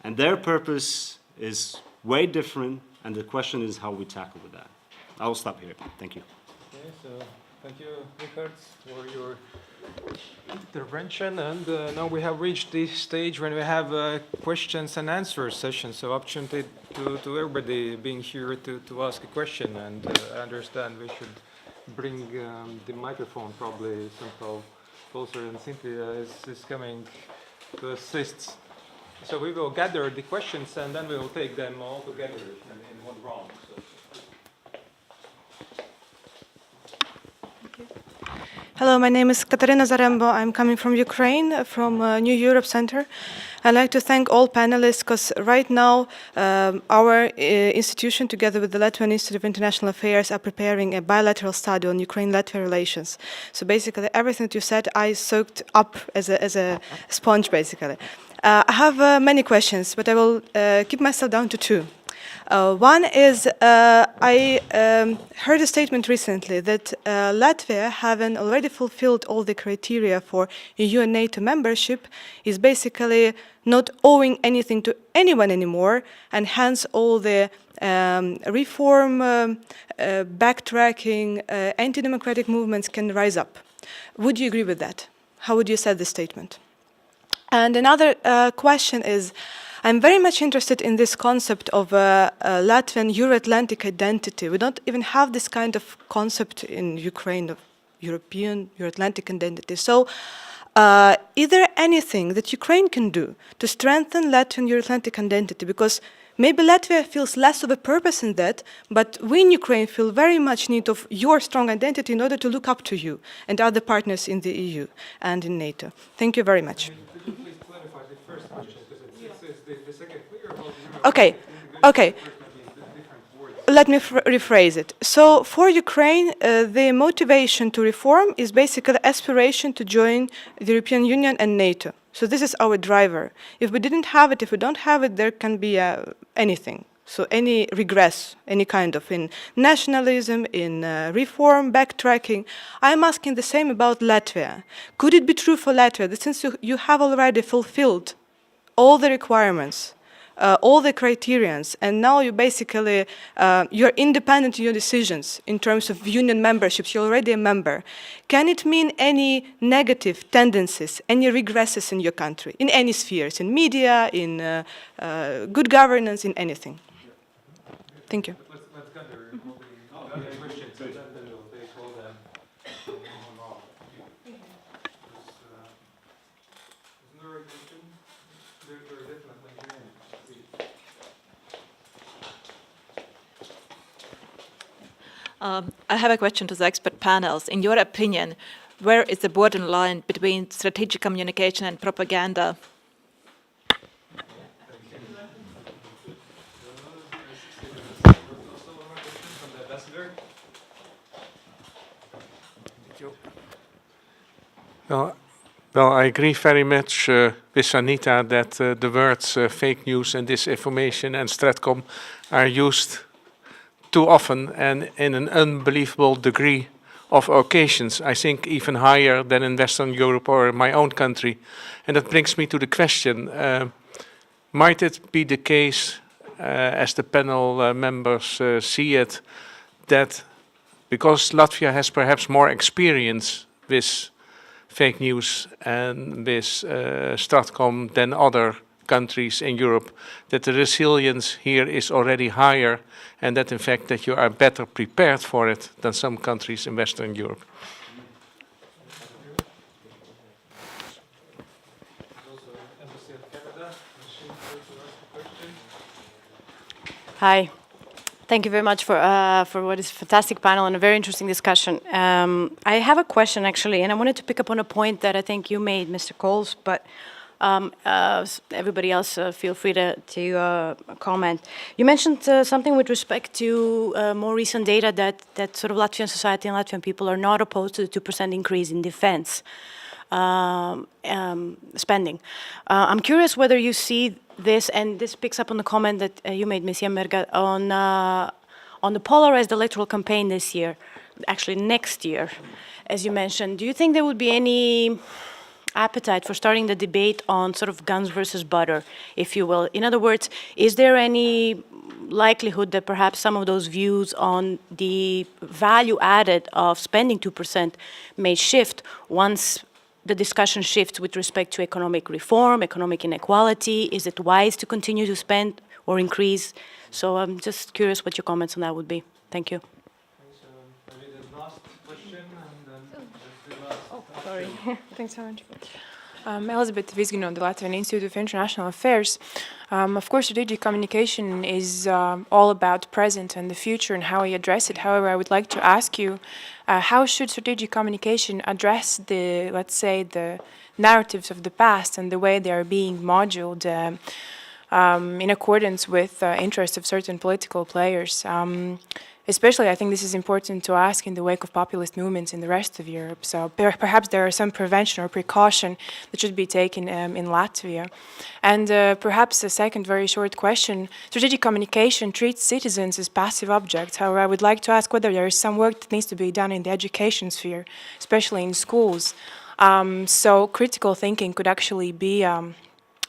And their purpose is way different, and the question is how we tackle with that. I will stop here. Thank you. Okay, so thank you, Richard, for your intervention. And now we have reached the stage when we have a questions and answers session. So opportunity to everybody being here to ask a question. And I understand we should bring the microphone probably somehow closer, and Cynthia is coming to assist. So we will gather the questions and then we will take them all together in one round. So. Hello, my name is Katarina Zarembo. I'm coming from Ukraine, from New Europe Center. I'd like to thank all panelists because right now our institution, together with the Latvian Institute of International Affairs, are preparing a bilateral study on Ukraine-Latvia relations. So basically, everything that you said, I soaked up as a sponge, basically. I have many questions, but I will keep myself down to two. One is, I heard a statement recently that Latvia, having already fulfilled all the criteria for EU and NATO membership, is basically not owing anything to anyone anymore, and hence all the reform, backtracking, anti-democratic movements can rise up. Would you agree with that? How would you say this statement? And another question is, I'm very much interested in this concept of Latvian Euro-Atlantic identity. We don't even have this kind of concept in Ukraine of European Euro-Atlantic identity. So is there anything that Ukraine can do to strengthen Latvian Euro-Atlantic identity? Because maybe Latvia feels less of a purpose in that, but we in Ukraine feel very much need of your strong identity in order to look up to you and other partners in the EU and in NATO. Thank you very much. Could you please clarify the first question, because it says the second clear about Okay, okay. Let me rephrase it. So for Ukraine, the motivation to reform is basically aspiration to join the European Union and NATO. So this is our driver. If we didn't have it, if we don't have it, there can be anything. So any regress, any kind of in nationalism, in reform, backtracking. I'm asking the same about Latvia. Could it be true for Latvia that since you have already fulfilled all the requirements, all the criterions, and now you basically, you're independent in your decisions in terms of union memberships, you're already a member. Can it mean any negative tendencies, any regresses in your country, in any spheres, in media, in good governance, in anything? Thank you. Let's gather questions, and then we'll take all them. Isn't there a question? There definitely is. I have a question to the expert panels. In your opinion, where is the borderline between strategic communication and propaganda? Well, I agree very much with Anita that the words fake news and disinformation and Stratcom are used too often and in an unbelievable degree of occasions, I think even higher than in Western Europe or my own country. And that brings me to the question, might it be the case, as the panel members see it, that because Latvia has perhaps more experience with fake news and with Stratcom than other countries in Europe, that the resilience here is already higher and that in fact that you are better prepared for it than some countries in Western Europe? Hi. Thank you very much for what is a fantastic panel and a very interesting discussion. I have a question, actually, and I wanted to pick up on a point that I think you made, Mr. Coles, but everybody else feel free to comment. You mentioned something with respect to more recent data that sort of Latvian society and Latvian people are not opposed to the 2% increase in defense spending. I'm curious whether you see this, and this picks up on the comment that you made, Ms. Jemberga, on the polarized electoral campaign this year, actually next year, as you mentioned. Do you think there would be any appetite for starting the debate on sort of guns versus butter, if you will? In other words, is there any likelihood that perhaps some of those views on the value added of spending 2% may shift once the discussion shifts with respect to economic reform, economic inequality? Is it wise to continue to spend or increase? So I'm just curious what your comments on that would be. Thank you. Maybe the last question and then the last. Oh, sorry. Thanks so much. Elizabeth Vizgino, the Latvian Institute of International Affairs. Of course, strategic communication is all about present and the future and how we address it. However, I would like to ask you, how should strategic communication address the, let's say, the narratives of the past and the way they are being moduled in accordance with interests of certain political players? Especially, I think this is important to ask in the wake of populist movements in the rest of Europe. So perhaps there are some prevention or precaution that should be taken in Latvia. And perhaps a second very short question. Strategic communication treats citizens as passive objects. However, I would like to ask whether there is some work that needs to be done in the education sphere, especially in schools. So critical thinking could actually be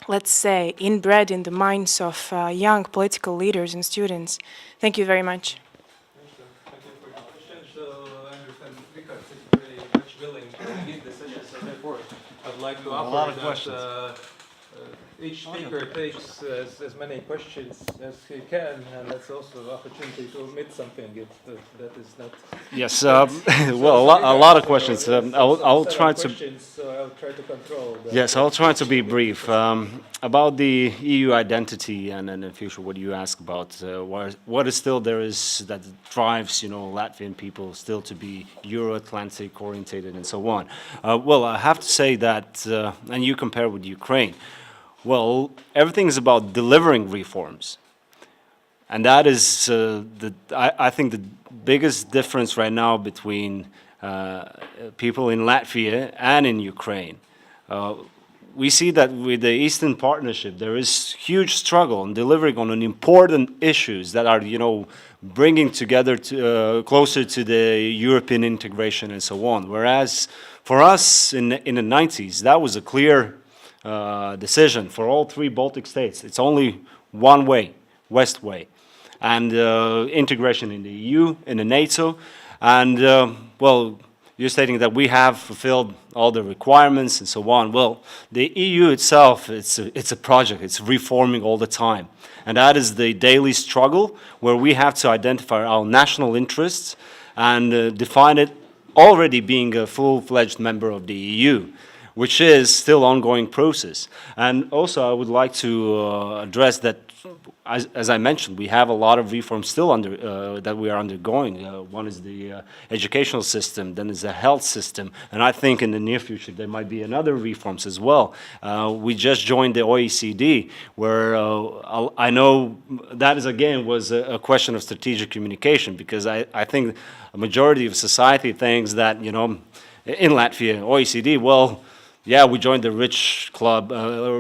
let's say, inbred in the minds of young political leaders and students. Thank you very much. I'd like to offer that each speaker takes as many questions as he can, and that's also an opportunity to omit something if that is not. Yes, well, a lot of questions. I'll try to. So I'll try to control. Yes, I'll try to be brief. About the EU identity and in the future, what you ask about, what is still there is that drives, Latvian people still to be Euro-Atlantic orientated and so on. Well, I have to say that, and you compare with Ukraine, well, everything is about delivering reforms. And that is, I think, the biggest difference right now between people in Latvia and in Ukraine. we see that with the Eastern Partnership, there is huge struggle in delivering on important issues that are, bringing together closer to the European integration and so on. Whereas for us in the 90s, that was a clear decision for all three Baltic states. It's only one way, West way, and integration in the EU, in the NATO, and well, you're stating that we have fulfilled all the requirements and so on. Well, the EU itself, it's a project. It's reforming all the time. And that is the daily struggle where we have to identify our national interests and define it already being a full-fledged member of the EU, which is still an ongoing process. And also I would like to address that, as I mentioned, we have a lot of reforms still that we are undergoing. One is the educational system, then is the health system, and I think in the near future there might be another reforms as well. We just joined the OECD, where I know that is again was a question of strategic communication, because I think a majority of society thinks that, in Latvia, OECD, well, yeah, we joined the rich club,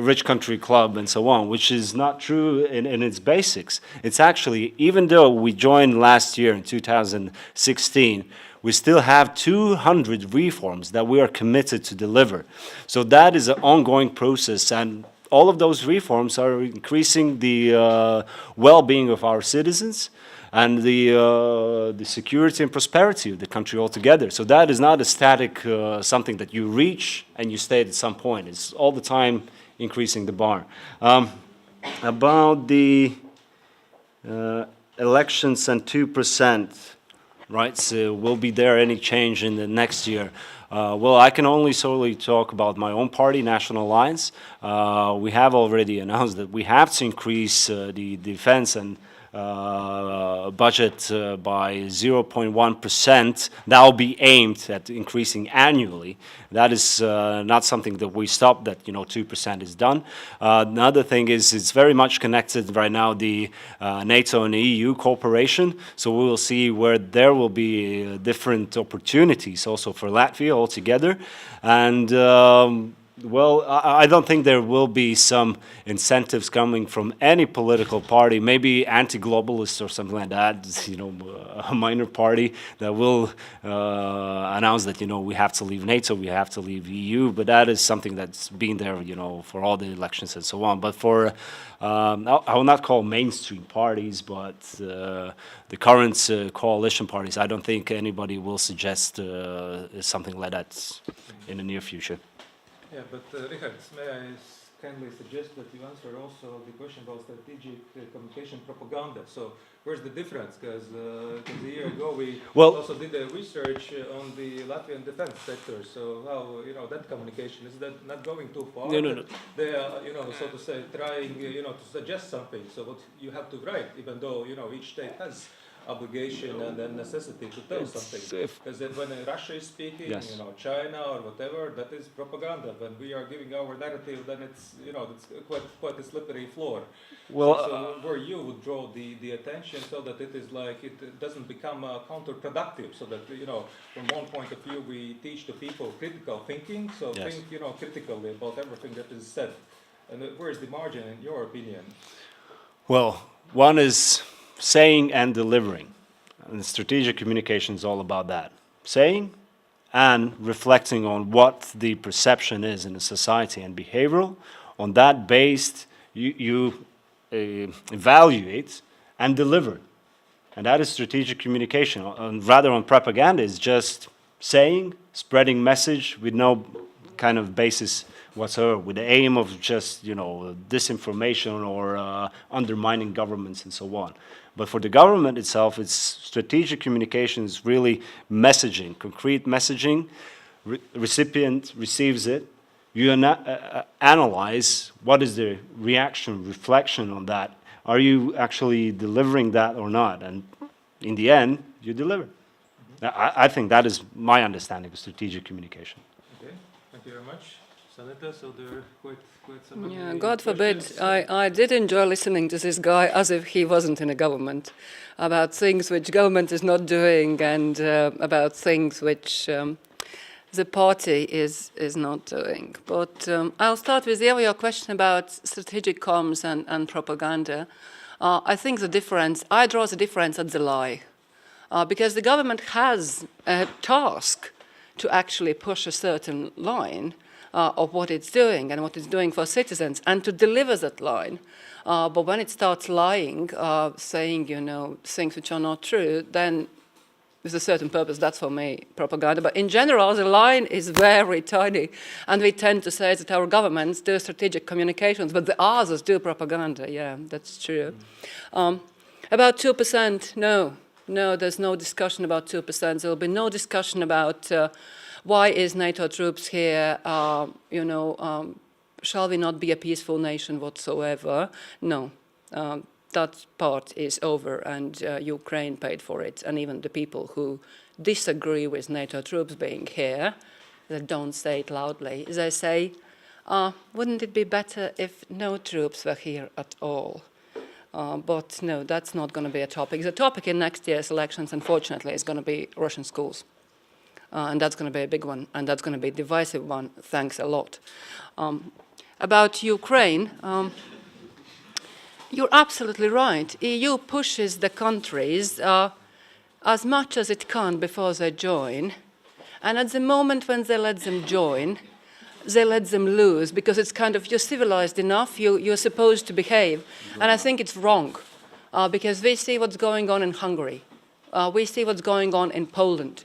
rich country club and so on, which is not true in its basics. It's actually, even though we joined last year in 2016, we still have 200 reforms that we are committed to deliver. So that is an ongoing process, and all of those reforms are increasing the well-being of our citizens and the security and prosperity of the country altogether. So that is not a static something that you reach and you stay at some point. It's all the time increasing the bar. About the elections and 2%, right? So will be there any change in the next year? Well, I can only solely talk about my own party, National Alliance. We have already announced that we have to increase the defense and budget by 0.1%. That will be aimed at increasing annually. That is not something that we stop, that 2% is done. Another thing is it's very much connected right now, the NATO and the EU cooperation. So we will see where there will be different opportunities also for Latvia altogether. And well, I don't think there will be some incentives coming from any political party, maybe anti-globalist or something like that, a minor party that will announce that, we have to leave NATO, we have to leave EU, but that is something that's been there, for all the elections and so on. But for, I will not call mainstream parties, but the current coalition parties, I don't think anybody will suggest something like that in the near future. Yeah, but Richard, may I kindly suggest that you answer also the question about strategic communication propaganda. So where's the difference? Because a year ago we also did a research on the Latvian defense sector. So how, that communication, is that not going too far? No. They are, so to say, trying, to suggest something. So what you have to write, even though, each state has obligation and then necessity to tell something. Because when Russia is speaking, yes, China or whatever, that is propaganda. When we are giving our narrative, then it's it's quite a slippery floor. Well, so where you would draw the attention so that it is like it doesn't become counterproductive. So that from one point of view we teach the people critical thinking. So yes, think critically about everything that is said. And where is the margin in your opinion? Well, one is saying and delivering. And strategic communication is all about that. Saying and reflecting on what the perception is in a society and behavioral. On that based, you evaluate and deliver. And that is strategic communication. Rather on propaganda is just saying, spreading message with no kind of basis whatsoever, with the aim of just, disinformation or undermining governments and so on. But for the government itself, it's strategic communication is really messaging, concrete messaging. Recipient receives it. You analyze what is the reaction, reflection on that. Are you actually delivering that or not? And in the end, you deliver. I think that is my understanding of strategic communication. Okay, thank you very much. Sanita, so there are quite some... Yeah, God forbid, I did enjoy listening to this guy as if he wasn't in a government, about things which government is not doing and about things which the party is not doing. But I'll start with your question about strategic comms and propaganda. I think I draw the difference at the lie. Because the government has a task to actually push a certain line of what it's doing and what it's doing for citizens, and to deliver that line. But when it starts lying, saying, things which are not true, then with a certain purpose, that's for me propaganda. But in general, the line is very tiny, and we tend to say that our governments do strategic communications, but the others do propaganda. Yeah, that's true. About 2%, no, there's no discussion about 2%. There will be no discussion about why is NATO troops here, shall we not be a peaceful nation whatsoever? No. That part is over, and Ukraine paid for it. And even the people who disagree with NATO troops being here, they don't say it loudly. They say, wouldn't it be better if no troops were here at all? But no, that's not going to be a topic. The topic in next year's elections, unfortunately, is going to be Russian schools. And that's going to be a big one, and that's going to be a divisive one. Thanks a lot. About Ukraine, you're absolutely right. EU pushes the countries as much as it can before they join. And at the moment when they let them join, they let them lose, because it's kind of, you're civilized enough, you're supposed to behave. And I think it's wrong, because we see what's going on in Hungary. We see what's going on in Poland.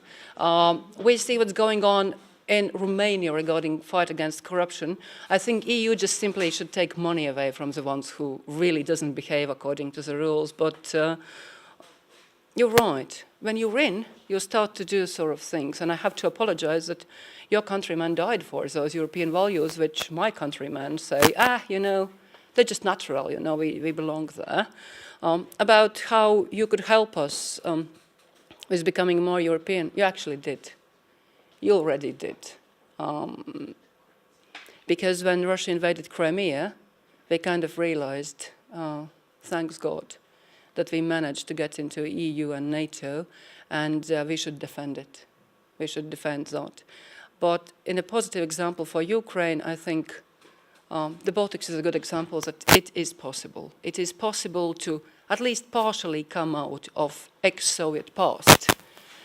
We see what's going on in Romania regarding fight against corruption. I think EU just simply should take money away from the ones who really doesn't behave according to the rules. But you're right. When you're in, you start to do sort of things. And I have to apologize that your countrymen died for those European values, which my countrymen say, they're just natural, we belong there. About how you could help us with becoming more European, you actually did. You already did. Because when Russia invaded Crimea, they kind of realized, thanks God, that we managed to get into EU and NATO, and we should defend it. We should defend that. But in a positive example for Ukraine, I think the Baltics is a good example that it is possible. It is possible to at least partially come out of ex-Soviet past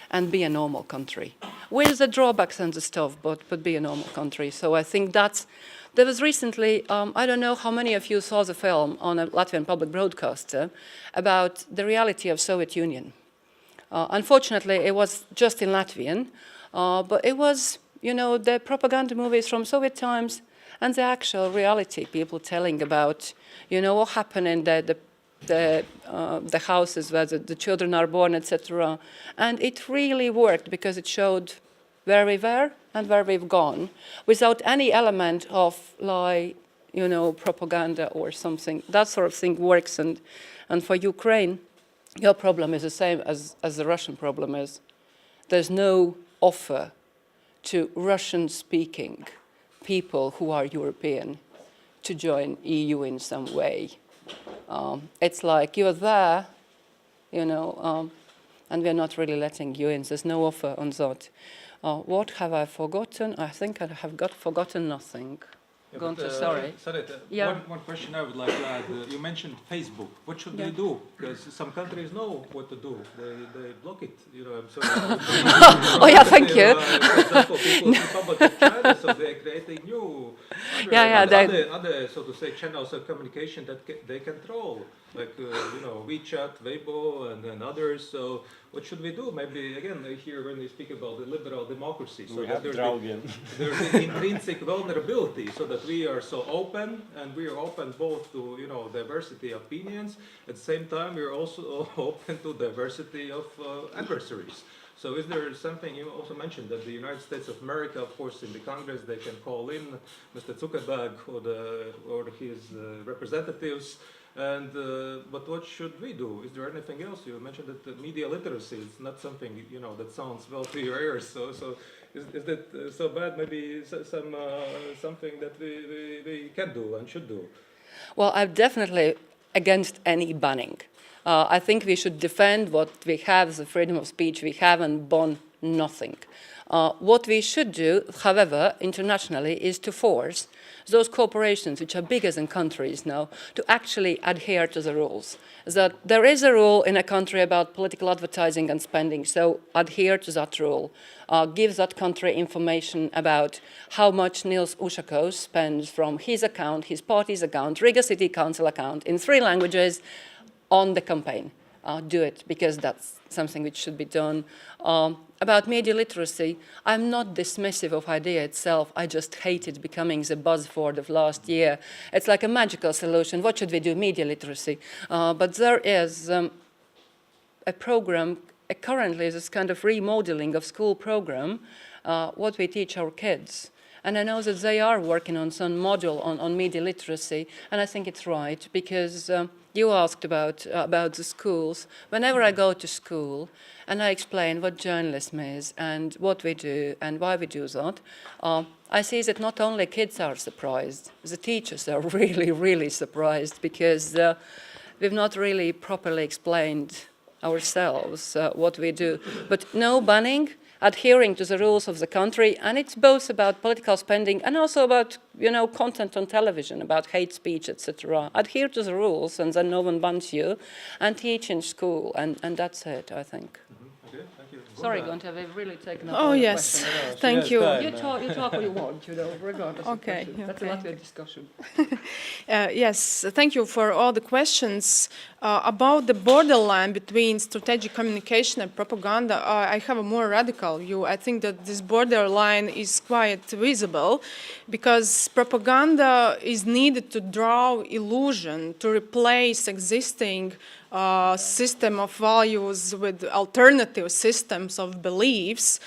and be a normal country, with the drawbacks and the stuff, but be a normal country. So I think there was recently, I don't know how many of you saw the film on a Latvian public broadcaster about the reality of Soviet Union. Unfortunately, it was just in Latvian, but it was, the propaganda movies from Soviet times and the actual reality, people telling about, what happened in the houses where the children are born, etc. And it really worked, because it showed where we were and where we've gone, without any element of lie, propaganda or something. That sort of thing works. And for Ukraine, your problem is the same as the Russian problem is. There's no offer to Russian-speaking people who are European to join EU in some way. It's like you're there, and we're not really letting you in. There's no offer on that. What have I forgotten? I think I have forgotten nothing. Sorry. Yeah. One question I would like to add. You mentioned Facebook. What should they do? Because some countries know what to do. They block it. I'm sorry. Oh yeah, thank you. For example, people keep China, so they're creating new other, so to say, channels of communication that they control, like WeChat, Weibo, and then others. So what should we do? Maybe again here when we speak about the liberal democracy, so that there's the intrinsic vulnerability, so that we are so open, and we are open both to diversity of opinions. At the same time, we are also open to diversity of adversaries. So is there something, you also mentioned that the United States of America, of course, in the Congress, they can call in Mr. Zuckerberg or his representatives. And but what should we do? Is there anything else? You mentioned that the media literacy is not something that sounds well to your ears. So is that so bad? Maybe something that we can do and should do. Well, I'm definitely against any banning. I think we should defend what we have, the freedom of speech we have, and nothing. What we should do, however, internationally, is to force those corporations, which are bigger than countries now, to actually adhere to the rules. That there is a rule in a country about political advertising and spending, so adhere to that rule. Give that country information about how much Nils Ushakov spends from his account, his party's account, Riga City Council account, in 3 languages on the campaign. Do it, because that's something which should be done. About media literacy, I'm not dismissive of idea itself. I just hate it becoming the buzzword of last year. It's like a magical solution. What should we do? Media literacy. But there is a program, currently this kind of remodeling of school program, what we teach our kids. And I know that they are working on some module on media literacy, and I think it's right, because you asked about the schools. Whenever I go to school and I explain what journalism is and what we do and why we do that, I see that not only kids are surprised, the teachers are really, really surprised, because we've not really properly explained ourselves what we do. But no banning, adhering to the rules of the country, and it's both about political spending and also about, content on television, about hate speech, etc. Adhere to the rules, and then no one bans you, and teach in school, and that's it, I think. Okay, thank you. Sorry, Gunter, we've really taken up Oh, all the yes. questions. Thank you. You talk what you want, regardless of Okay, questions. That's a okay. Latvian discussion. Yes, thank you for all the questions. About the borderline between strategic communication and propaganda, I have a more radical view. I think that this borderline is quite visible, because propaganda is needed to draw illusion, to replace existing system of values with alternative systems of beliefs,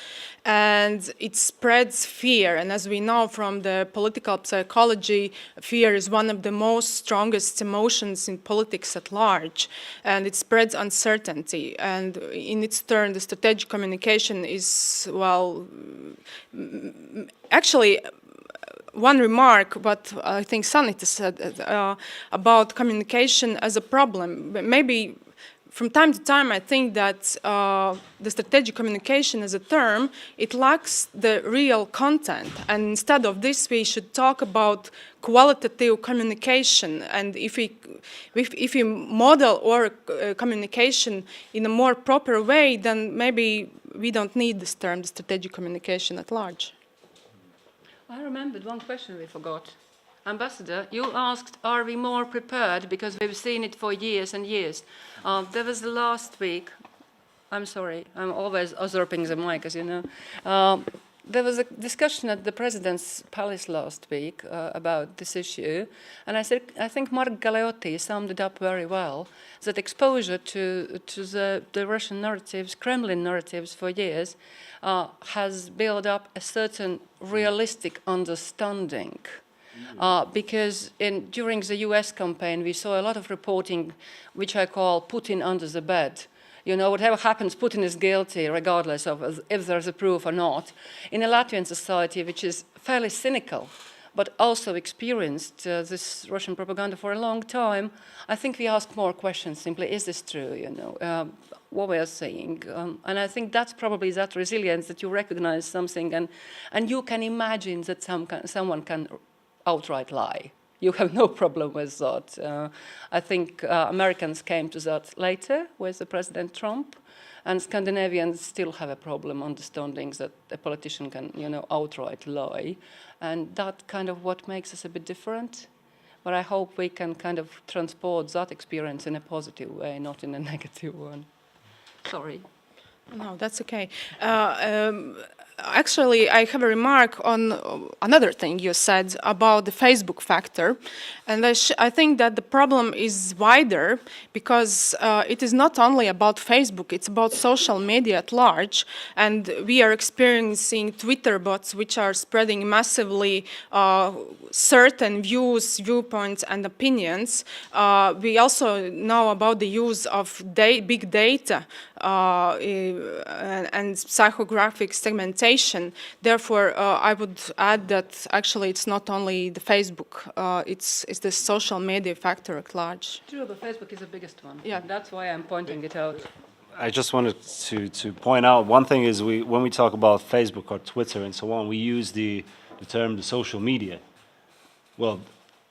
and it spreads fear. And as we know from the political psychology, fear is one of the most strongest emotions in politics at large, and it spreads uncertainty. And in its turn, the strategic communication is, well, actually, one remark, what I think Sanita said about communication as a problem. Maybe from time to time, I think that the strategic communication as a term, it lacks the real content. And instead of this, we should talk about qualitative communication. And if we model our communication in a more proper way, then maybe we don't need this term, the strategic communication at large. I remembered one question we forgot. Ambassador, you asked, are we more prepared, because we've seen it for years and years. There was last week, I'm sorry, I'm always usurping the mic, as you know. There was a discussion at the President's Palace last week about this issue, and I think Mark Galeotti summed it up very well, that exposure to the Russian narratives, Kremlin narratives for years, has built up a certain realistic understanding. Because during the US campaign, we saw a lot of reporting, which I call Putin under the bed. Whatever happens, Putin is guilty, regardless of if there's a proof or not. In a Latvian society, which is fairly cynical, but also experienced this Russian propaganda for a long time, I think we ask more questions, simply, is this true, what we are saying? And I think that's probably that resilience, that you recognize something, and you can imagine that someone can outright lie. You have no problem with that. I think Americans came to that later with President Trump, and Scandinavians still have a problem understanding that a politician can, outright lie. And that kind of what makes us a bit different. But I hope we can kind of transport that experience in a positive way, not in a negative one. Sorry. No, that's okay. Actually, I have a remark on another thing you said about the Facebook factor. And I think that the problem is wider, because it is not only about Facebook, it's about social media at large. And we are experiencing Twitter bots which are spreading massively certain views, viewpoints, and opinions. We also know about the use of big data and psychographic segmentation. Therefore, I would add that actually it's not only the Facebook, it's the social media factor at large. True, but Facebook is the biggest one. Yeah. That's why I'm pointing it out. I just wanted to point out one thing is when we talk about Facebook or Twitter and so on, we use the term the social media. Well,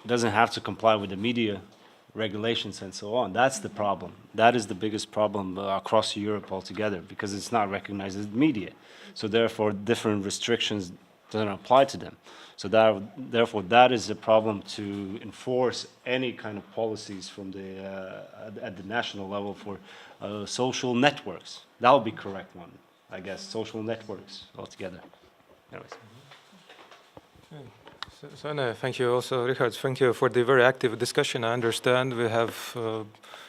it doesn't have to comply with the media regulations and so on. That's the problem. That is the biggest problem across Europe altogether, because it's not recognized as media. So therefore, different restrictions don't apply to them. So therefore, that is a problem to enforce any kind of policies from at the national level for social networks. That would be correct one, I guess. Social networks altogether. Anyways. So no, thank you also, Richard. Thank you for the very active discussion. I understand we have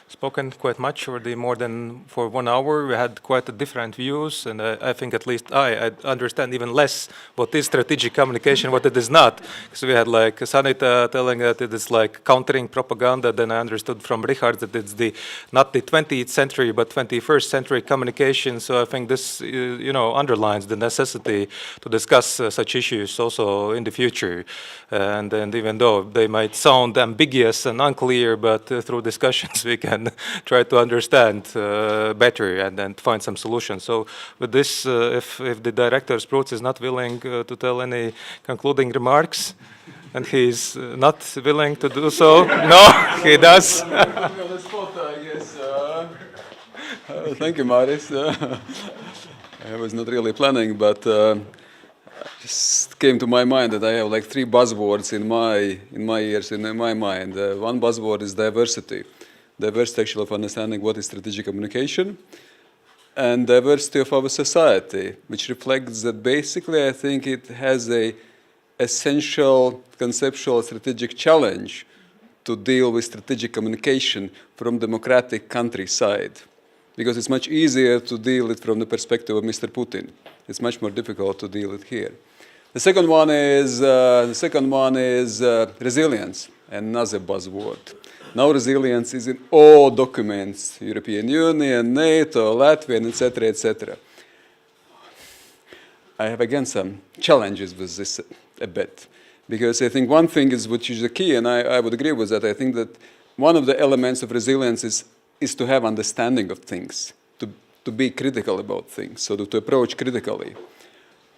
spoken quite much already, more than for 1 hour. We had quite different views, and I think at least I understand even less what is strategic communication, what it is not. Because we had like Sanita telling that it is like countering propaganda. Then I understood from Richard that it's not the 20th century but 21st century communication. So I think this underlines the necessity to discuss such issues also in the future. And even though they might sound ambiguous and unclear, but through discussions we can try to understand better and find some solutions. So with this, if the director's Spruce is not willing to tell any concluding remarks, and he's not willing to do so, no, he does. Thank you, Maris. I was not really planning, but just came to my mind that I have like 3 buzzwords in my ears, in my mind. One buzzword is diversity. Diversity actually of understanding what is strategic communication, and diversity of our society, which reflects that basically I think it has a essential conceptual strategic challenge to deal with strategic communication from democratic countryside, because it's much easier to deal it from the perspective of Mr. Putin. It's much more difficult to deal it here. The second one is resilience, another buzzword. Now resilience is in all documents, European Union, NATO, Latvian, etc., etc. I have again some challenges with this a bit, because I think one thing is which is the key, and I would agree with that. I think that one of the elements of resilience is to have understanding of things, to be critical about things, so to approach critically.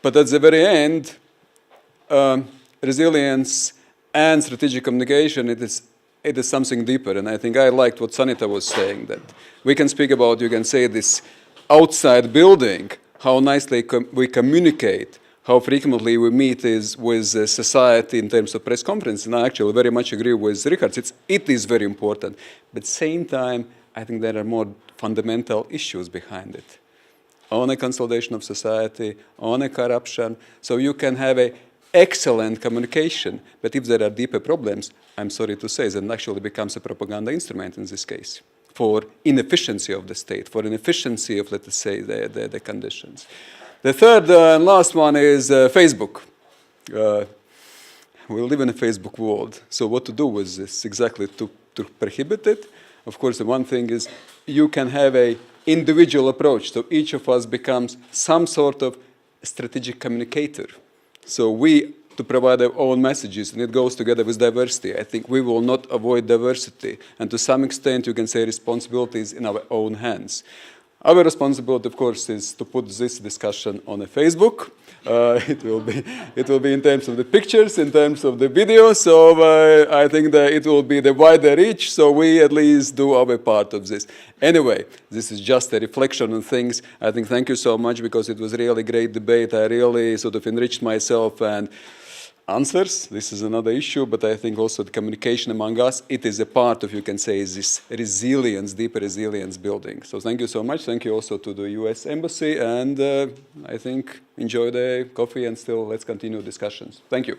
But at the very end, resilience and strategic communication, it is something deeper. And I think I liked what Sanita was saying, that we can speak about, you can say, this outside building, how nicely we communicate, how frequently we meet with society in terms of press conference. And I actually very much agree with Richard. It is very important. But at the same time, I think there are more fundamental issues behind it. On a consolidation of society, on a corruption. So you can have an excellent communication, but if there are deeper problems, I'm sorry to say, that actually becomes a propaganda instrument in this case for inefficiency of the state, for inefficiency of, let us say, the conditions. The third and last one is Facebook. We live in a Facebook world, so what to do with this exactly to prohibit it? Of course, the one thing is you can have an individual approach, so each of us becomes some sort of strategic communicator. So we to provide our own messages, and it goes together with diversity. I think we will not avoid diversity, and to some extent you can say responsibilities in our own hands. Our responsibility, of course, is to put this discussion on a Facebook. It will be in terms of the pictures, in terms of the video. So I think that it will be the wider reach. So we at least do our part of this. Anyway, this is just a reflection on things. I think thank you so much, because it was really great debate. I really sort of enriched myself and answers. This is another issue, but I think also the communication among us, it is a part of, you can say, this resilience, deeper resilience building. So thank you so much. Thank you also to the US Embassy, and I think enjoy the coffee, and still let's continue discussions. Thank you.